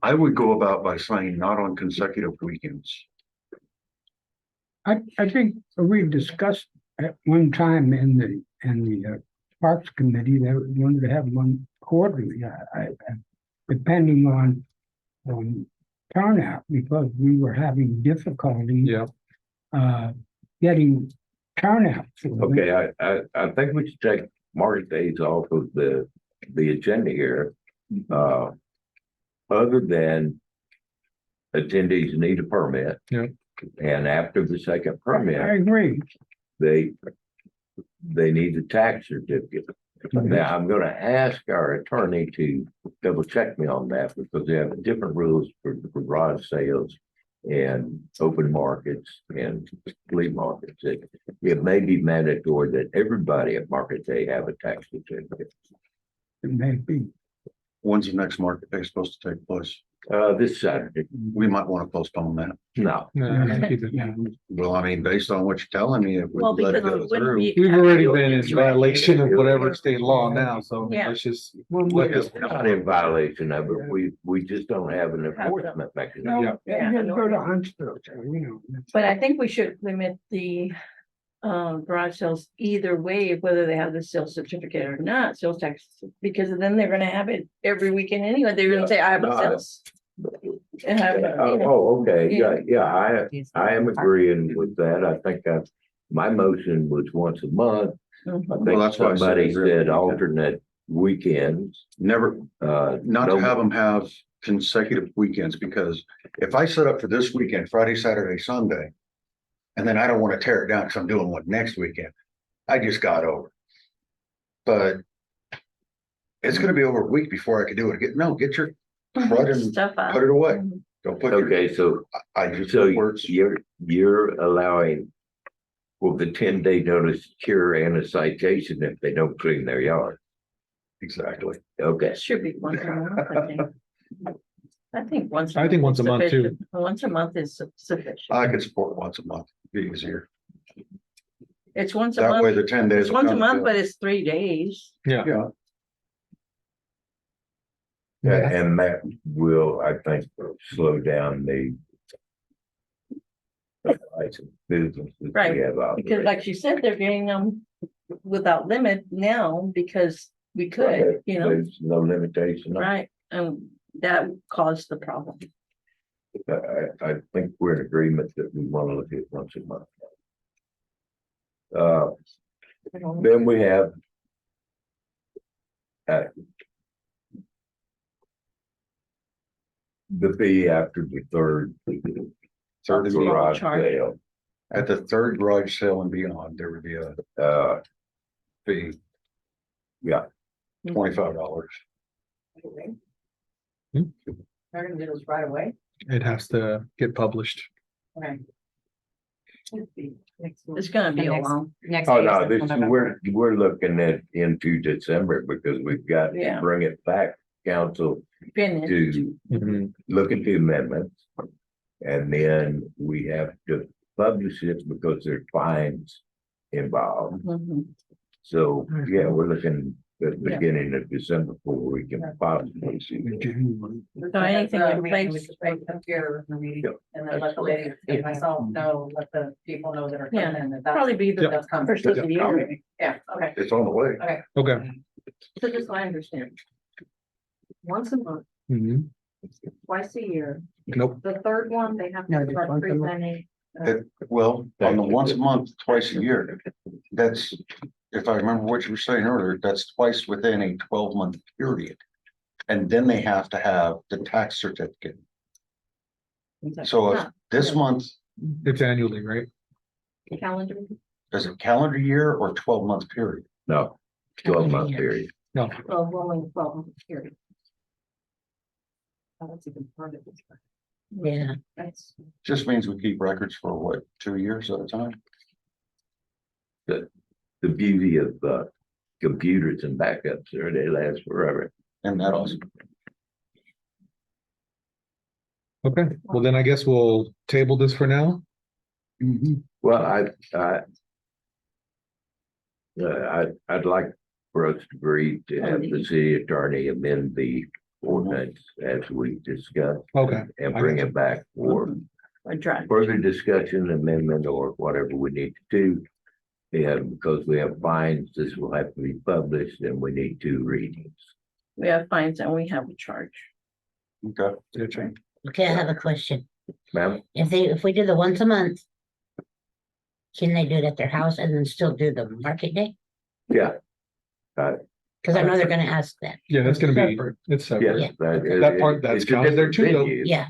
I would go about by saying not on consecutive weekends. I think we discussed at one time in the Parks Committee that we wanted to have one quarterly, depending on turnout, because we were having difficulty Yeah. getting turnout. for it. Okay, I think we should take market days off of the agenda here. Other than attendees need a permit. Yeah. And after the second I permit, agree. they need a tax certificate. Now, I'm gonna ask our attorney to double check me on that because they have different rules for garage sales and open markets and flea markets. It may be mandatory that everybody at market day have a tax certificate. It may be. When's the next market day supposed to take place? This Saturday, We might want to postpone that. no, No, keep it. Yeah. Well, I mean, based on what you're telling me, if we Well, let it because go it wouldn't through. be. We've already been in violation of whatever state law now, so Yeah. let's just. Well, let we're this- not in violation of it. We just don't have an enforcement mechanism. No, Yeah. Yeah, you I just know. go to Huntsville, so, you know. But I think we should limit the garage sales either way, whether they have the sales certificate or not, sales tax, because then they're gonna have it every weekend anyway. They're gonna say, I have a No, sales. And have, Okay, yeah, I am agreeing with that. I think my motion was once a month. I Mhm. think that's why I said somebody every said weekend. alternate weekends. Never, not No- to have them have consecutive weekends, because if I set up for this weekend, Friday, Saturday, Sunday. And then I don't want to tear it down because I'm doing one next weekend. I just got over. But. It's gonna be over a week before I can do it again. No, get your crud and Stuff out. put it away. Mhm. Don't put your, Okay, so I just So put words. you're allowing. Well, the 10-day notice cure and a citation if they don't clean their yard. Exactly. Okay, It should be once a month, I think. I think once. I think once is a month, too. sufficient. Once a month is sufficient. I could support once a month, be easier. It's once a That way month, the 10 days. it's will once a come month, to- but it's 3 days. Yeah. Yeah, and that will, I think, slow down the. Businesses Right, we have out Because there. like she said, they're getting them without limit now because we could, you know, There's no limitation. right? And that caused the problem. I think we're in agreement that we want to look at once a month. Then we have. The fee after the third. Third and garage charge. sale, at the third garage sale and beyond, there would be a fee, yeah, $25. They're gonna do this right away. It has to get published. Okay. It's gonna be a long, Next. Oh, meeting no, is this is, November. we're looking at into December because we've got to Yeah. bring it back, council, finish. to Mhm. look at the amendments. And then we have to publish it because there's fines involved. Mhm. So, yeah, we're looking at the Yeah. beginning of December before we can possibly see. it. January. So anything in place, Here, the meeting, Yep. and then let the lady, and myself know, let the people know that are coming in, that that's. probably be the Yep. That's coming. first of the year. Yeah, okay. It's on the way. Okay. So just so I understand. Once a month, Mhm. twice a year, Nope. the third one, they have No, to just start once a month. presenting. Well, on the once a month, twice a year, that's, if I remember what you were saying earlier, that's twice within a 12-month period. And then they have to have the tax certificate. So if this month, It's annually, right? Calendar. is it calendar year or 12-month period? No, 12-month period. No. Well, rolling 12 period. Oh, that's even part of this. Yeah. That's. Just means we keep records for what, 2 years at a time? The beauty of computers and backups, they last forever. And that also, Okay, well then I guess we'll table this for now. Well, I'd like for us to agree to have the city attorney amend the ordinance as we discussed. Okay. And bring it back for I tried. further discussion, amendment, or whatever we need to do. Yeah, because we have fines, this will have to be published and we need 2 readings. We have fines and we have a charge. okay. Okay, I have a question. Ma'am, If we do the once a month, can they do it at their house and then still do the market day? yeah, Cause I know they're gonna ask that. Yeah, that's gonna be, it's separate. yes. That part, that's it's a counted there different too, though. venue. Yeah,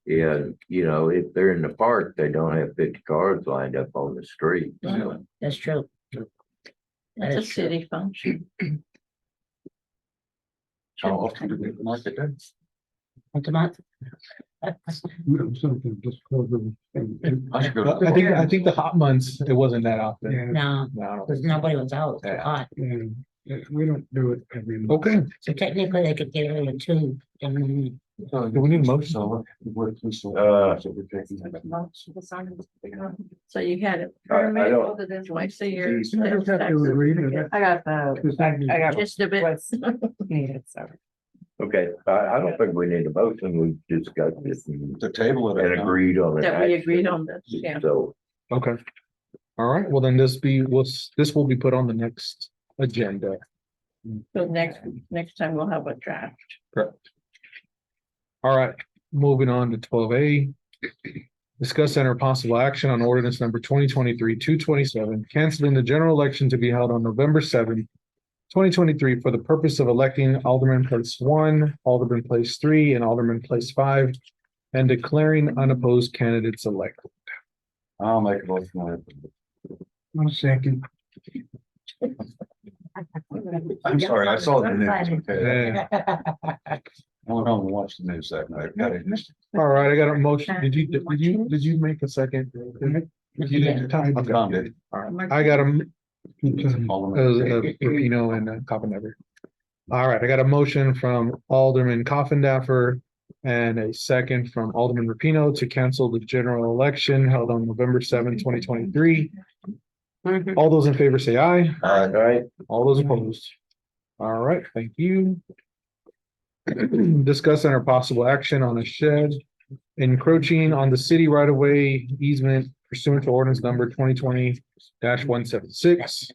And, you know, if they're in the park, they don't have 50 cars lined up on the street. So, that's true. That It's a is true. city function. How often do we market that? Once a month. Something just cover. I should go to I think the hot months, it wasn't that often. Yeah, No, No, I don't cause think so. nobody was out. It's Yeah. hot. yeah, we don't do it every month. Okay, So technically they could get rid of 2. and do we need a motion? So you had it. I don't- Twice a year. I just have to read it. I got the. Because I got- Just a bit. What's needed, so. okay, I don't think we need a motion, we discussed this and The table of it. agreed on it. That we agreed on this, yeah. So, Okay. All right, well then this will be put on the next agenda. So next time we'll have a draft. Correct. All right, moving on to 12A. Discuss enter possible action on ordinance number 2023-227, canceling the general election to be held on November 7th, 2023 for the purpose of electing Alderman Place 1, Alderman Place 3, and Alderman Place 5, and declaring unopposed candidates elected. I'll make a motion. on it. 1 second. I'm sorry, I saw the news. Okay. Yeah. I went home and watched the news that night. Got it. All right, I got a motion. Did you make a second? You did. I'm Okay. confident. All right, I got a Alderman. Pino and Coffindaffer. All right, I got a motion from Alderman Coffindaffer and a second from Alderman Rapino to cancel the general election held on November 7th, 2023. All those in favor say aye. all right, All those opposed. All right, thank you. Discuss enter possible action on a shed encroaching on the city right of way easement pursuant to ordinance number 2020-176.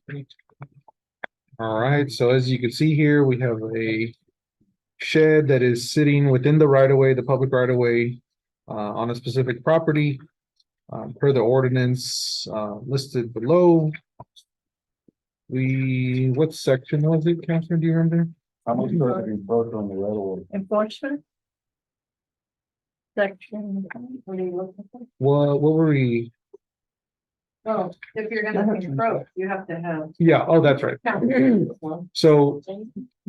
All right, so as you can see here, we have a shed that is sitting within the right of way, the public right of way, on a specific property. Per the ordinance, listed below. What section was it, Catherine, do you remember? How much further do you vote on the railroad? Enforcement. Section. What are you looking for? What were we? Oh, if you're gonna approach, you have to have. Yeah, oh, that's right. So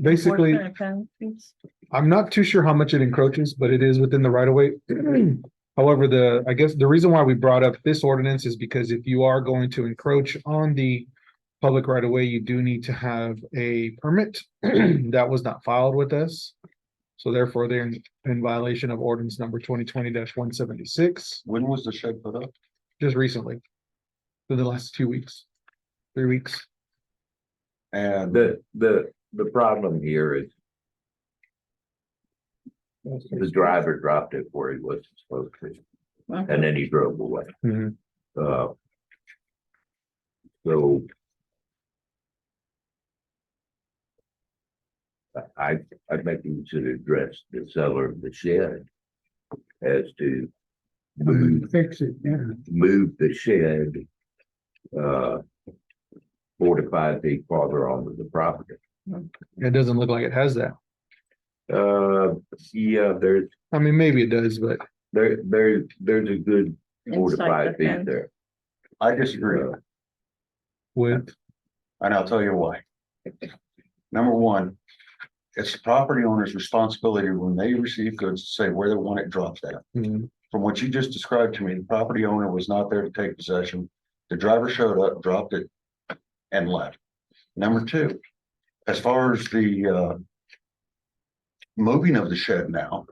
basically, Enforcement and penalties. I'm not too sure how much it encroaches, but it is within the right of way. However, I guess the reason why we brought up this ordinance is because if you are going to encroach on the public right of way, you do need to have a permit. That was not filed with us. So therefore, they're in violation of ordinance number 2020-176, When was the shed put up? just recently. For the last 2 weeks, 3 weeks. And The problem here is the driver dropped it where he wasn't supposed to, and then he drove away. Mhm. So I think you should address the seller of the shed as to Fix it, yeah. move the shed 4 to 5 feet farther onto the property. It doesn't look like it has that. Yeah, I mean, maybe it does, but there's a good 4 to Inside 5 the feet fence. there. I disagree, with, and I'll tell you why. Number one, it's the property owner's responsibility when they receive goods to say where they want it dropped at. Mhm. From what you just described to me, the property owner was not there to take possession. The driver showed up, dropped it, and left. Number two, as far as the moving of the shed now,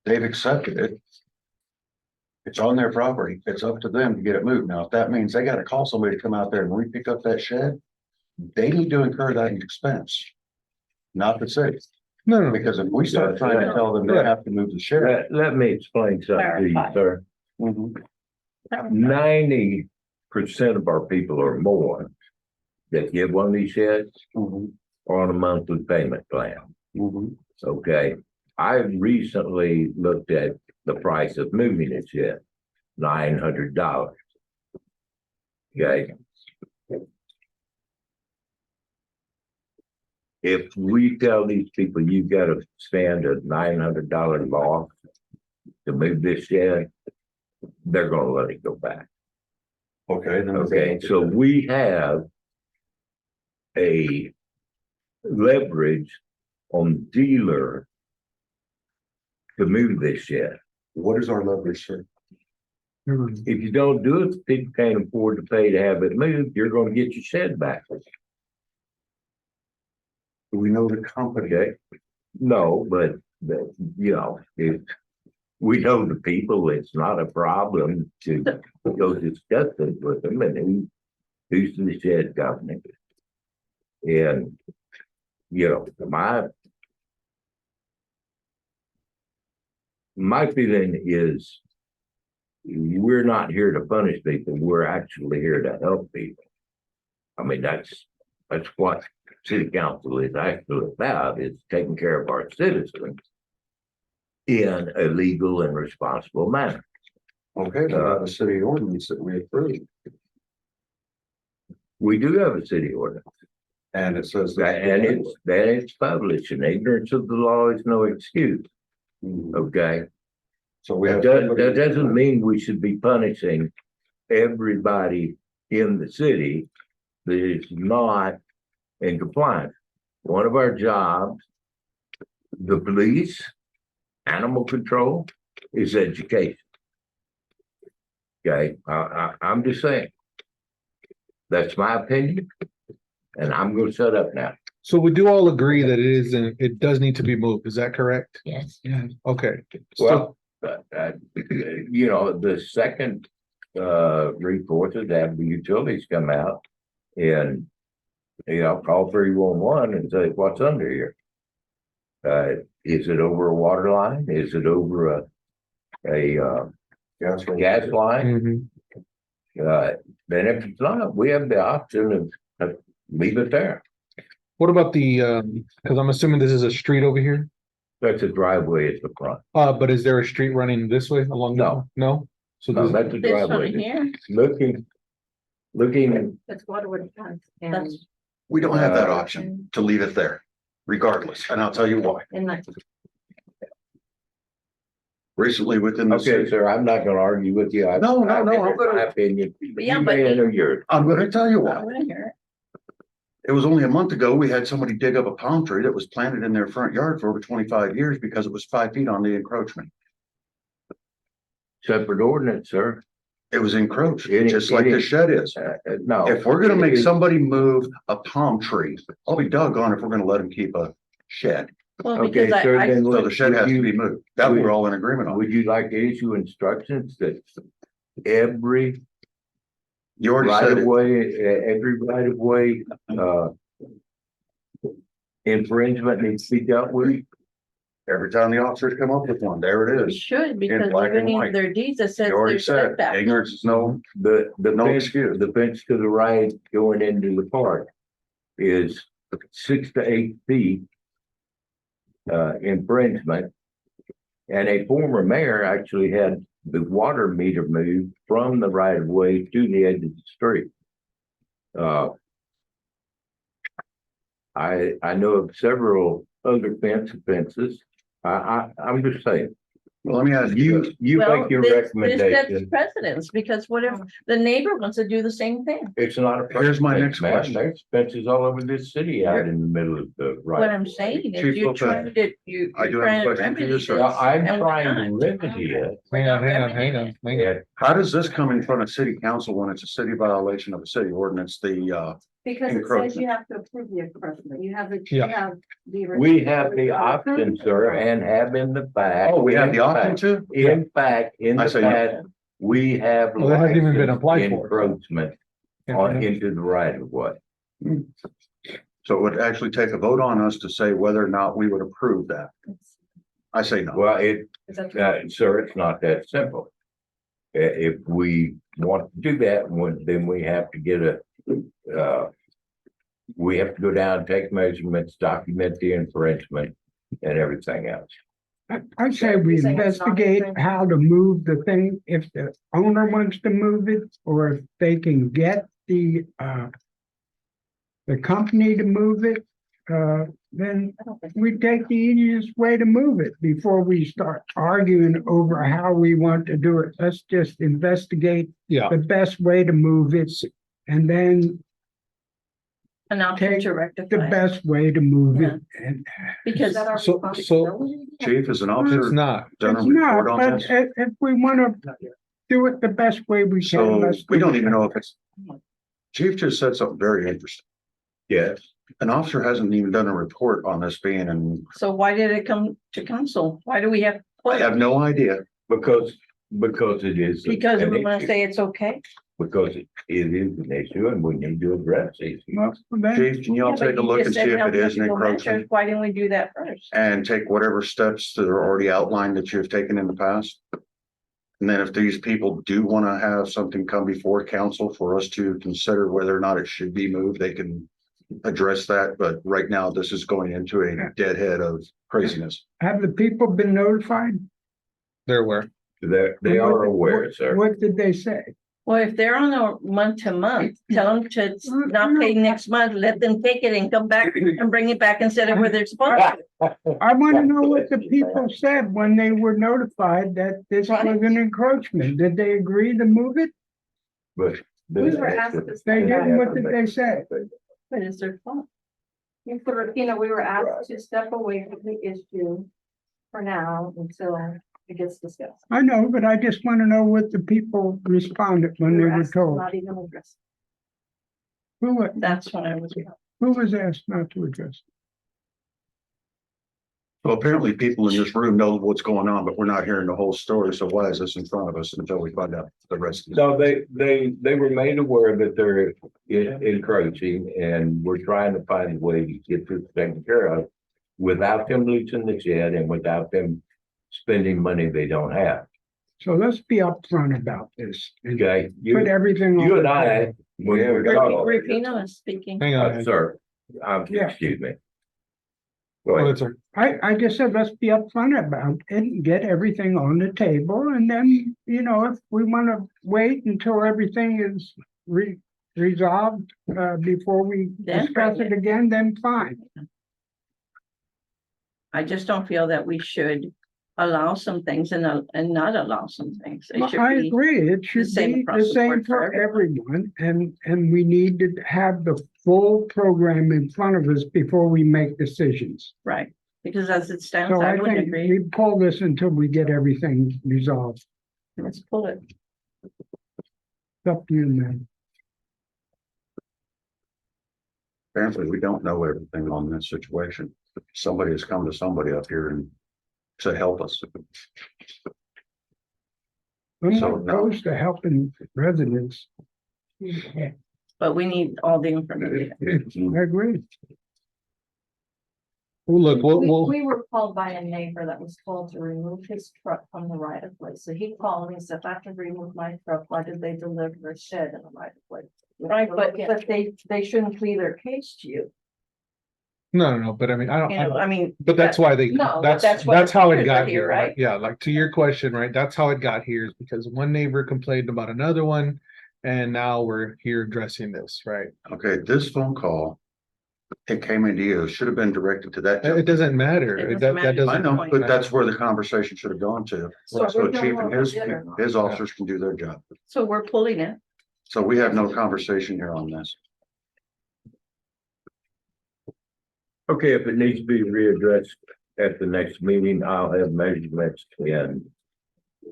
they've accepted it. It's on their property. It's up to them to get it moved. Now, if that means they gotta call somebody to come out there and re-pick up that shed, they need to incur that expense. Not the city, no, because if we start trying to tell them they have to move the shed. Let me explain something to you, Clarify. sir. Mhm, 90% of our people or more that get one of these sheds mhm, are on a monthly payment plan. mhm. Okay, I recently looked at the price of moving a shed, $900. Okay. If we tell these people you've got to spend a $900 loss to move this shed, they're gonna let it go back. Okay, then. Okay, so we have a leverage on dealer to move this shed. What is our leverage, sir? If you don't do it, people can't afford to pay to have it moved, you're gonna get your shed back. Do we know the company? Okay, no, but, you know, if we know the people, it's not a problem to go discuss it with them and who's the shed company. And, you know, my feeling is we're not here to punish people, we're actually here to help people. I mean, that's what city council is actually about, is taking care of our citizens in a legal and responsible manner. Okay, we have a city ordinance that we approved, We do have a city ordinance, and it says. and it's published, and ignorance of the law is no excuse, Mhm. okay? So we have. That doesn't mean we should be punishing everybody in the city that is not in compliance. One of our jobs, the police, animal control, is education. Okay, I'm just saying. That's my opinion, and I'm gonna shut up now. so we do all agree that it does need to be moved, is that correct? Yes. Yeah. Okay. So, Well, you know, the second report is that the utilities come out and, you know, call 311 and say, what's under here? Is it over a water line? Is it over a gas line? mhm. Then if it's not, we have the option of leave it there. What about because I'm assuming this is a street over here, That's a driveway at the front. but is there a street running this way along? No. No? So No, this, that's a This one driveway. here, Looking, That's Waterwood Fence and that's, We don't have that option to leave it there regardless, and I'll tell you why. in that. Recently within the okay, city, sir, I'm not gonna argue with you. No, I'm My gonna. opinion. Yeah, You but- may enter yours. I'm gonna tell you I why. wanna hear It was only a month ago, we had somebody dig up a palm tree that was planted in their front yard for over 25 years because it was 5 feet on the encroachment. separate ordinance, sir. It was encroached, It- just like it the is. shed is. No. If we're gonna make It- somebody move a palm tree, I'll be doggone if we're gonna let them keep a shed. Well, Okay, because sir, I, then So the shed has to would be you, moved. That we're all in agreement on. would you like to issue instructions that every You already right said of it. way, every right of way, infringement needs to be dealt with? Every time the officers come up with one, there it we is. should, because black even and in white. their deeds, it says You already there's said, setbacks. ignorance is no, The No fence, excuse. the fence to the right going into the park is 6 to 8 feet. Infringement. And a former mayor actually had the water meter moved from the right of way to the edge of the street. I know of several other offenses. I'm just saying, well, let me ask you, you Well, make your this sets recommendation. precedence, because what if the neighbor wants to do the same thing? It's not a. Here's my precedent, next man. question. There's fences all over this city out in the middle of the What right. I'm saying is Chief you're Lopez, trying to, you're I do have a trying to question for you, remedy sir. this. Well, I'm and we're trying to not. remedy it. Hang on, hang on. Yeah, how does this come in front of city council when it's a city violation of a city ordinance? Because it says Encroachment. you have to approve the encroachment. You have the, you Yeah. have the. we have the option, sir, and have in the fact. Oh, we have the in option fact- to? In fact, in I the say- past, we have. Well, it hasn't even been licensed applied for. Encroachment on into the right of way. So it would actually take a vote on us to say whether or not we would approve that. I say no. Well, Is that sir, it's not that simple. If we want to do that, then we have to get we have to go down, take measurements, document the infringement and everything else. I say we You're saying it's not investigate infringement? how to move the thing, if the owner wants to move it, or if they can get the company to move it, then I don't think. we take the easiest way to move it before we start arguing over how we want to do it. Let's just investigate Yeah, the best way to move it, and then An option take to the rectify, it, best way to move Yeah. it. And because Is that our So- responsibility? Chief, is an it's officer not. done a it's not, report on but this? if we wanna do it the best way we can, So let's. we do don't it. even know if it's. Chief just said something very interesting. Yes. An officer hasn't even done a report on this being, and so why did it come to council? Why do we have? I have no idea. Because it is. Because an we want to issue. say it's okay. Because it is an issue and we need to address it. Well, then, Chief, can y'all Yeah, but take a you look just and said see if how it we have is to an go measure. encroachment? Why didn't we do that first? And take whatever steps that are already outlined that you've taken in the past. And then if these people do want to have something come before council for us to consider whether or not it should be moved, they can address that. But right now, this is going into a deadhead of craziness. have the people been notified? They're aware. They are aware, sir. What did they say? Well, if they're on a month to month, tell them to not pay next month, let them take it and come back and bring it back instead of where they're supposed to. I want to know what the people said when they were notified that this was an encroachment. Did they agree to move it? But. We were asked this. They didn't, what did they say? But it's their fault. We were asked to step away from the issue for now until it gets discussed. I know, but I just want to know what the people responded when they We were asked to told. Not even address. That's what I was. Who was asked not to address? So apparently people in this room know what's going on, but we're not hearing the whole story. So why is this in front of us until we find out the rest of it? No, they were made aware that they're encroaching and we're trying to find a way to get this taken care of without them losing the shed and without them spending money they don't have. So let's be upfront about this and Okay, put you everything on. and the I, table. when we got all this, Rapino is speaking. Hang on. sir, Yeah. excuse me. Go Go ahead. ahead, sir. I just said, let's be upfront about it and get everything on the table. And then, if we want to wait until everything is resolved, before we Then discuss bring it again, then fine. I just don't feel that we should allow some things and not allow some things. It Well, should I be, agree. It should same be the across the same board for for everyone, and we need to have the full program in front of us before we make decisions. right, because as it stands, So I I wouldn't think agree. we pull this until we get everything resolved. Let's pull it. It's up to you, man. Apparently, we don't know everything on this situation. Somebody has come to somebody up here and to help us. I'm So, not no. opposed to helping residents. But we need all the information. I agree. Well, look, we'll, We were called by a neighbor that was told to remove his truck from the right of way. So he called me and said, if I can remove my truck, why did they deliver a shed in the right of way? Right, but they shouldn't plead their case to you. no, but I mean, You know, I mean. but that's why they, No, that's why how it they're got here, here, right? right? Yeah, like to your question, right? That's how it got here is because one neighbor complained about another one. And now we're here addressing this, right? Okay, this phone call, it came into you, should have been directed to that. It gentleman. doesn't matter. It doesn't That matter. doesn't. I know, but that's where the conversation should have gone to. So So we don't chief know and if we did or not. his officers can do their job. So we're pulling it. So we have no conversation here on this. Okay, if it needs to be readdressed at the next meeting, I'll have measurements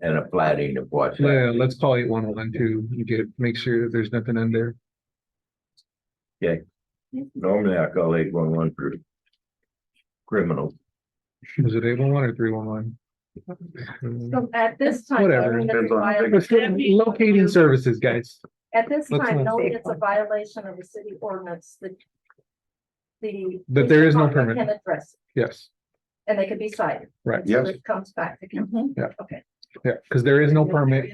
and a plating of what's. Yeah, let's call 811 too. You get, make sure that there's nothing in there. Normally I call 811 for criminals. Is it 811 or 311? So at this time. Whatever. knowing it's a Depends on how big violation- Locating services, guys. At this Let's time, not- knowing it's a violation of the city ordinance, the. That there is no department permit. Can address, it, Yes, and they can be cited. right. until Yes. It comes back to council. Mhm. Yeah, because there is no permit.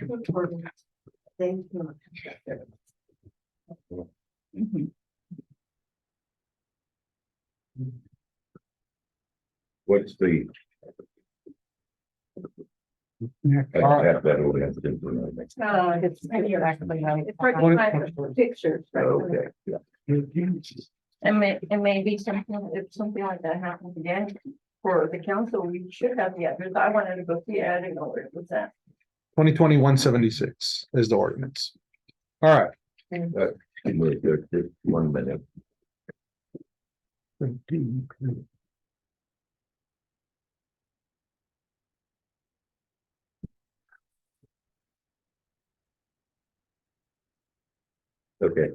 They cannot. Mhm. What's the? Yeah. I have that ordinance. It's pretty kind of pictures, right? Okay, yeah. It may be something, if something like that happens again, for the council, we should have the address. I wanted to go see it. I didn't know where it was at. 2020-176 is the ordinance. All right. Wait, just 1 minute. Okay.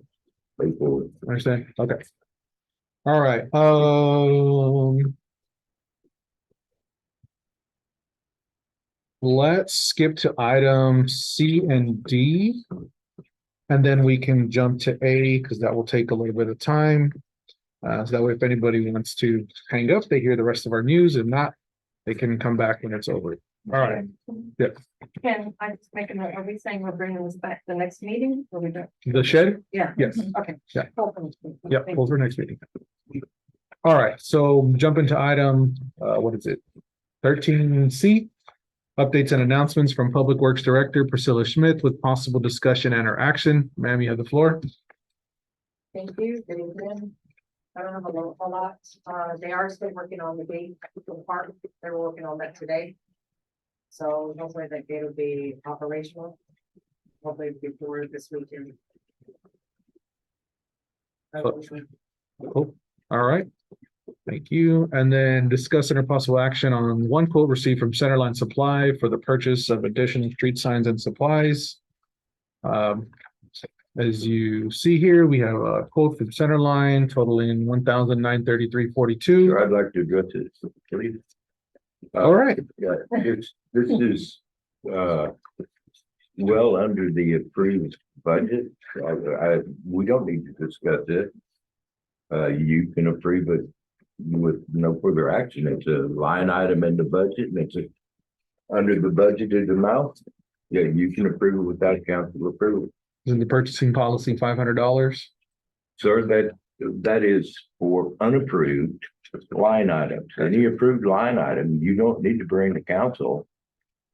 Wait for it. Understand? Okay. All right, let's skip to item C and D. And then we can jump to A, because that will take a little bit of time. So that way, if anybody wants to hang up, they hear the rest of our news. If not, they can come back when it's over. All right, yeah. Can I just make a note, are we saying we're bringing this back the next meeting, or we don't? The shed? Yeah. Yes. Okay. Yeah. Hopefully. Yep, over next meeting. All right, so jump into item, what is it? 13C. Updates and announcements from Public Works Director Priscilla Smith with possible discussion and or action. Ma'am, you have the floor. Thank you. Good evening. I don't have a lot. They are still working on the gate part. They're working on that today. So hopefully that gate will be operational. Hopefully before this weekend. Oh, all right. Thank you. And then discuss and possible action on one quote received from Centerline Supply for the purchase of additional street signs and supplies. As you see here, we have a quote from Centerline totaling $1,933.42. I'd like to address it, please. All right. Yeah, this is, well under the approved budget. We don't need to discuss it. You can approve it with no further action. It's a line item in the budget and it's under the budgeted amount. Yeah, you can approve it without council approval. Is the purchasing policy $500? Sir, that is for unapproved line items. Any approved line item, you don't need to bring to council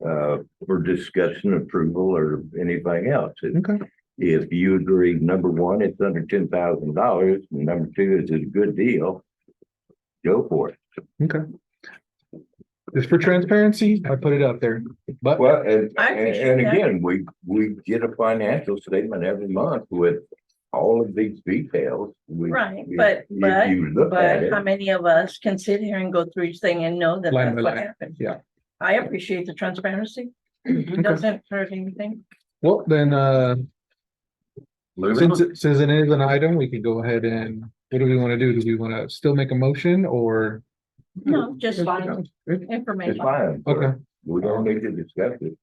for discussion, approval, or anything else. Okay. If you agree, number one, it's under $10,000, and number two, is it a good deal? Go for it. Okay. Just for transparency, I put it out there, but Well, and I appreciate that. again, we get a financial statement every month with all of these details. Right, If you look at it. how many of us can sit here and go through each thing and know that Line that's by what line, happened? yeah. I appreciate the transparency. It doesn't hurt anything. Well, then, Move since it is an item, we can go ahead and, what do we want to do? Do we want to still make a motion or? No, just fine It's information. fine. Okay. We don't need to discuss it.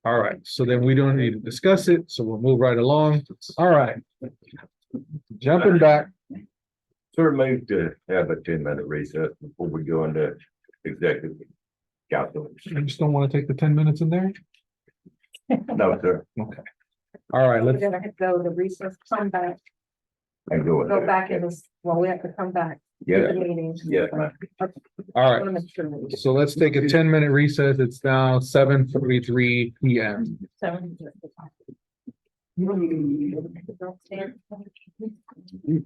All right, so then we don't need to discuss it, so we'll move right along. All right. Jumping back, Sir, move to have a 10-minute recess before we go into executive council. I just don't want to take the 10 minutes in there. No, sir, All right, We're let's, gonna have to go to recess, come back, and go in go there. back in this, well, we have to come back. to Yes, the meeting. yes, ma'am. all right. Wanna make sure we- So let's take a 10-minute recess. It's now 7:43 PM. So,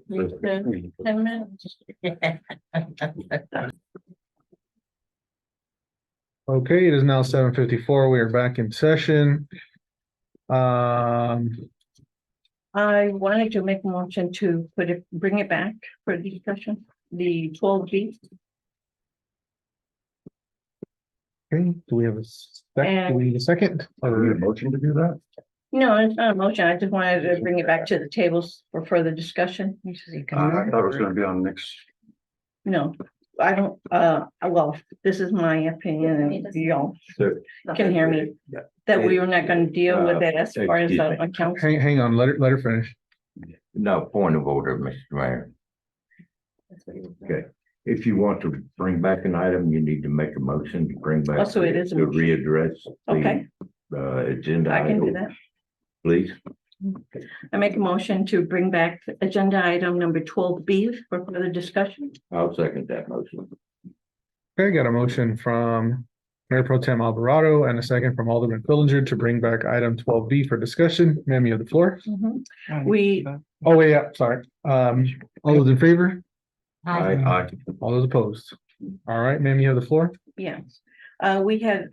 Let's- 10 minutes. Okay, it is now 7:54. We are back in session. Um, I wanted to make a motion to bring it back for discussion, the 12B. okay, do we have a do we need a second? Are we a Or, motion to do that? No, it's not a motion. I just wanted to bring it back to the tables for further discussion. I thought it was gonna be on next. No, I don't, well, this is my opinion and y'all Sir, can hear me. Yeah. That we were not gonna deal with it as far as Excuse the me. accounts. hang on, let her finish. No, point of order, Mr. Mayor. Okay, if you want to bring back an item, you need to make a motion to bring back. Oh, so it is a To motion. readdress. the, Okay. Agenda. I can do item. that. Please, I make a motion to bring back agenda item number 12B for further discussion. I'll second that motion. Okay, got a motion from Mayor Pro Tem Alvarado and a second from Alderman Fillinger to bring back item 12B for discussion. Ma'am, you have the floor. We, Oh, wait, yeah, sorry. All those in favor? Aye. All those opposed? All right, ma'am, you have the floor. yes, we had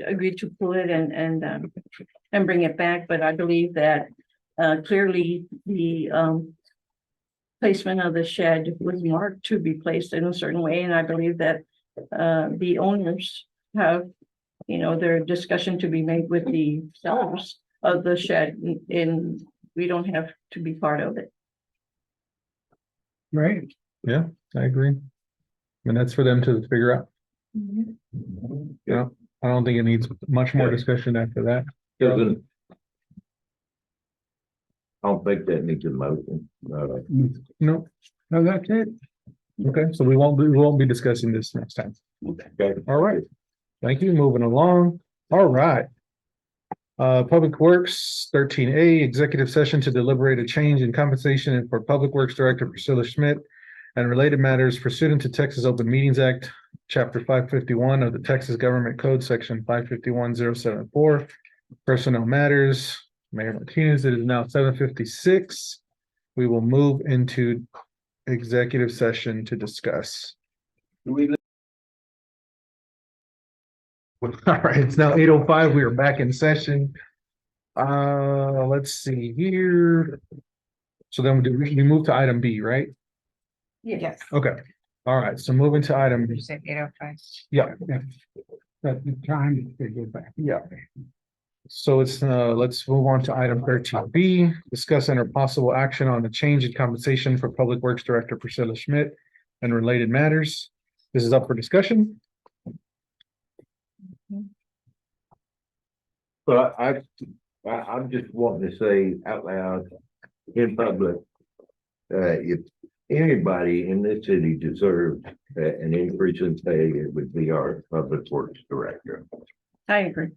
agreed to pull it and bring it back, but I believe that clearly the placement of the shed was marked to be placed in a certain way, and I believe that the owners have, their discussion to be made with the sellers of the shed, and we don't have to be part of it. Right, I agree. And that's for them to figure out. Yeah, I don't think it needs much more discussion after that. Doesn't. I don't think that needs a motion. No, so that's it. okay, so we won't be discussing this next time. Okay. All right. Thank you. Moving along. All right. Public Works 13A, executive session to deliberate a change in compensation for Public Works Director Priscilla Schmidt and related matters pursuant to Texas Open Meetings Act, Chapter 551 of the Texas Government Code, Section 551074, personnel matters. Mayor Martinez, it is now 7:56. We will move into executive session to discuss. All right, it's now 8:05. We are back in session. Let's see here. So then we move to item B, right? Yes. Okay. All right, so moving to item, You said 8:05. yeah, That's the time to go back. yeah. So it's, let's move on to item 13B, discuss enter possible action on the change in compensation for Public Works Director Priscilla Schmidt and related matters. This is up for discussion. But I'm just wanting to say out loud in public, if anybody in this city deserved an increase in pay, it would be our Public Works Director. I agree.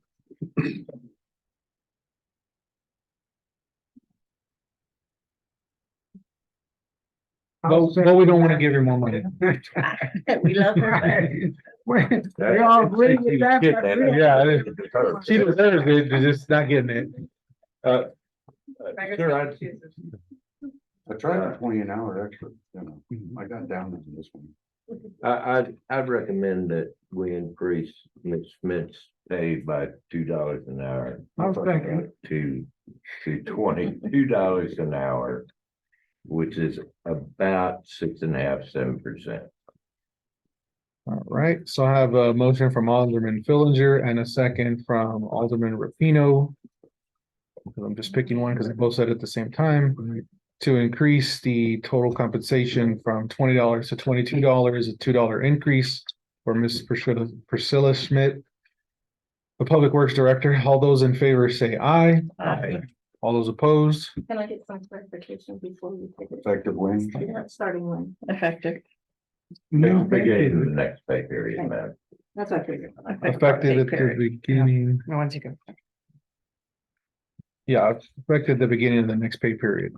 But we don't want to give her more money. We love her. We all agree with that. but- Yeah, she deserves it, they're just not getting it. Sure, I tried for 20 an hour extra, I got down to this one. I'd recommend that we increase Ms. Smith's pay by $2 an hour. I'll second. To $22 an hour, which is about 6.5%, 7%. All right, so I have a motion from Alderman Fillinger and a second from Alderman Rapino. I'm just picking one because they both said it at the same time. To increase the total compensation from $20 to $22, a $2 increase for Ms. Priscilla Schmidt, the Public Works Director. All those in favor say aye. Aye. All those opposed? Can I get some clarification before we take it? Effective when? Yeah, starting when? Effective. No, Beginning of the next pay period, man. That's what I figured. Effective at the beginning, No one's good. yeah, effective at the beginning of the next pay period.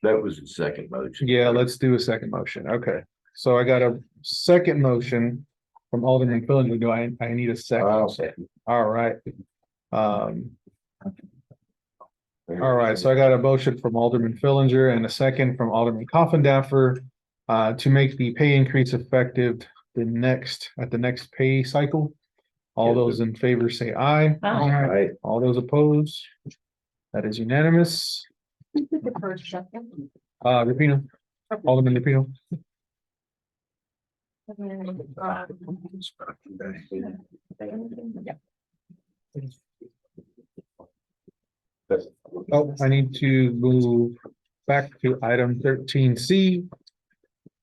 That was the second motion. Yeah, let's do a second motion. Okay, so I got a second motion from Alderman Fillinger. Do I need a second? I'll second. All right. All right, so I got a motion from Alderman Fillinger and a second from Alderman Coffindaffer to make the pay increase effective at the next pay cycle. All those in favor say aye. Right, All those opposed? That is unanimous. Who did the first second? Rapino, Alderman Rapino. Oh, I need to move back to item 13C.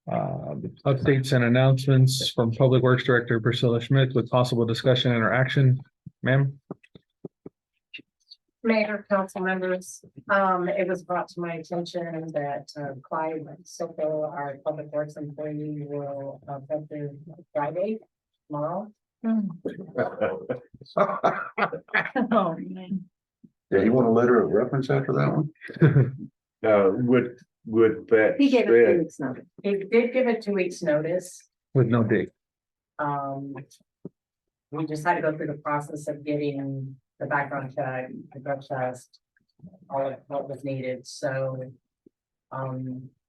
Updates and announcements from Public Works Director Priscilla Schmidt with possible discussion and or action. Ma'am? Mayor, council members, it was brought to my attention that Clyde Soko, our public works employee, will effective Friday, tomorrow. Oh, man. Yeah, you want a letter of reference after that one? with that He gave it 2 said, weeks notice. He did give it 2 weeks notice. With no date. We just had to go through the process of getting the background check, the drug test, all of what was needed, so.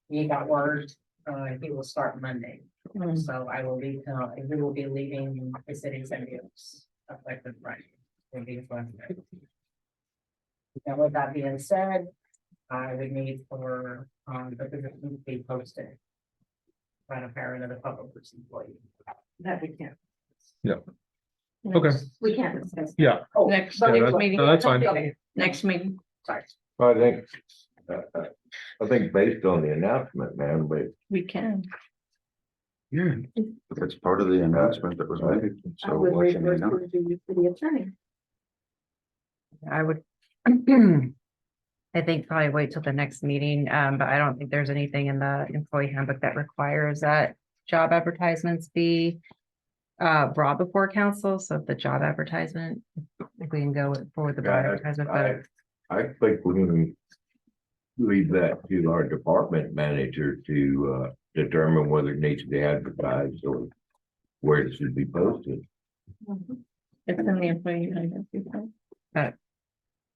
He got word, he will start Monday, so I will leave, he will be leaving the city of San Diego effective Friday. Will be Wednesday. And with that being said, I would need for, the position to be posted. By a parent of the public works employee. That we can't. Okay. We can't discuss. Yeah, Oh, Next but- meeting. no, that's fine. Okay, Next meeting. sorry. I think based on the announcement, man, but We can. Yeah, That's part of the announcement that was made. I So would what wait can for we know? the city attorney. I would. I think probably wait till the next meeting, but I don't think there's anything in the employee handbook that requires that job advertisements be. Brought before council, so if the job advertisement, if we can go forward the job advertisement, but I think we can leave that to our department manager to determine whether it needs to be advertised or where it should be posted. It's in the employee handbook.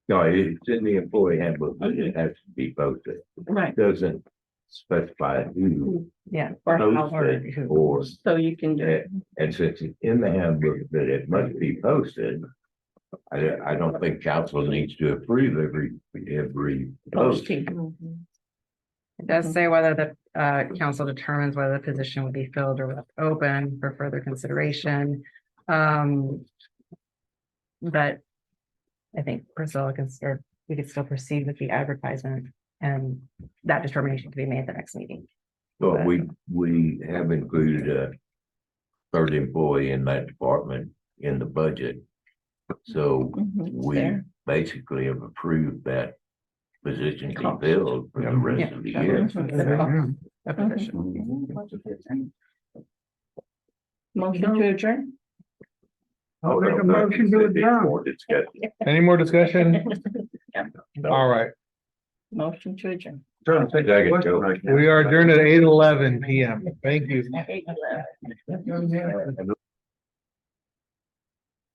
No, it's in the employee handbook, but it has to be posted. Right, It doesn't specify who yeah. or how, posted or, so you can do it. and since it's in the handbook that it must be posted. I don't think council needs to approve every post. Posting. It does say whether the council determines whether the position would be filled or left open for further consideration. But I think Priscilla can start, we could still proceed with the advertisement and that determination can be made at the next meeting. But we have included a third employee in that department in the budget. So we There. basically have approved that position to Cost. be filled for the rest of the year. yeah. A position. Motion to adjourn. I'll make a motion to adjourn. More discussion. any more discussion? All right, Motion to adjourn. Second, Joe. we are adjourned at 8:11 PM. Thank you. And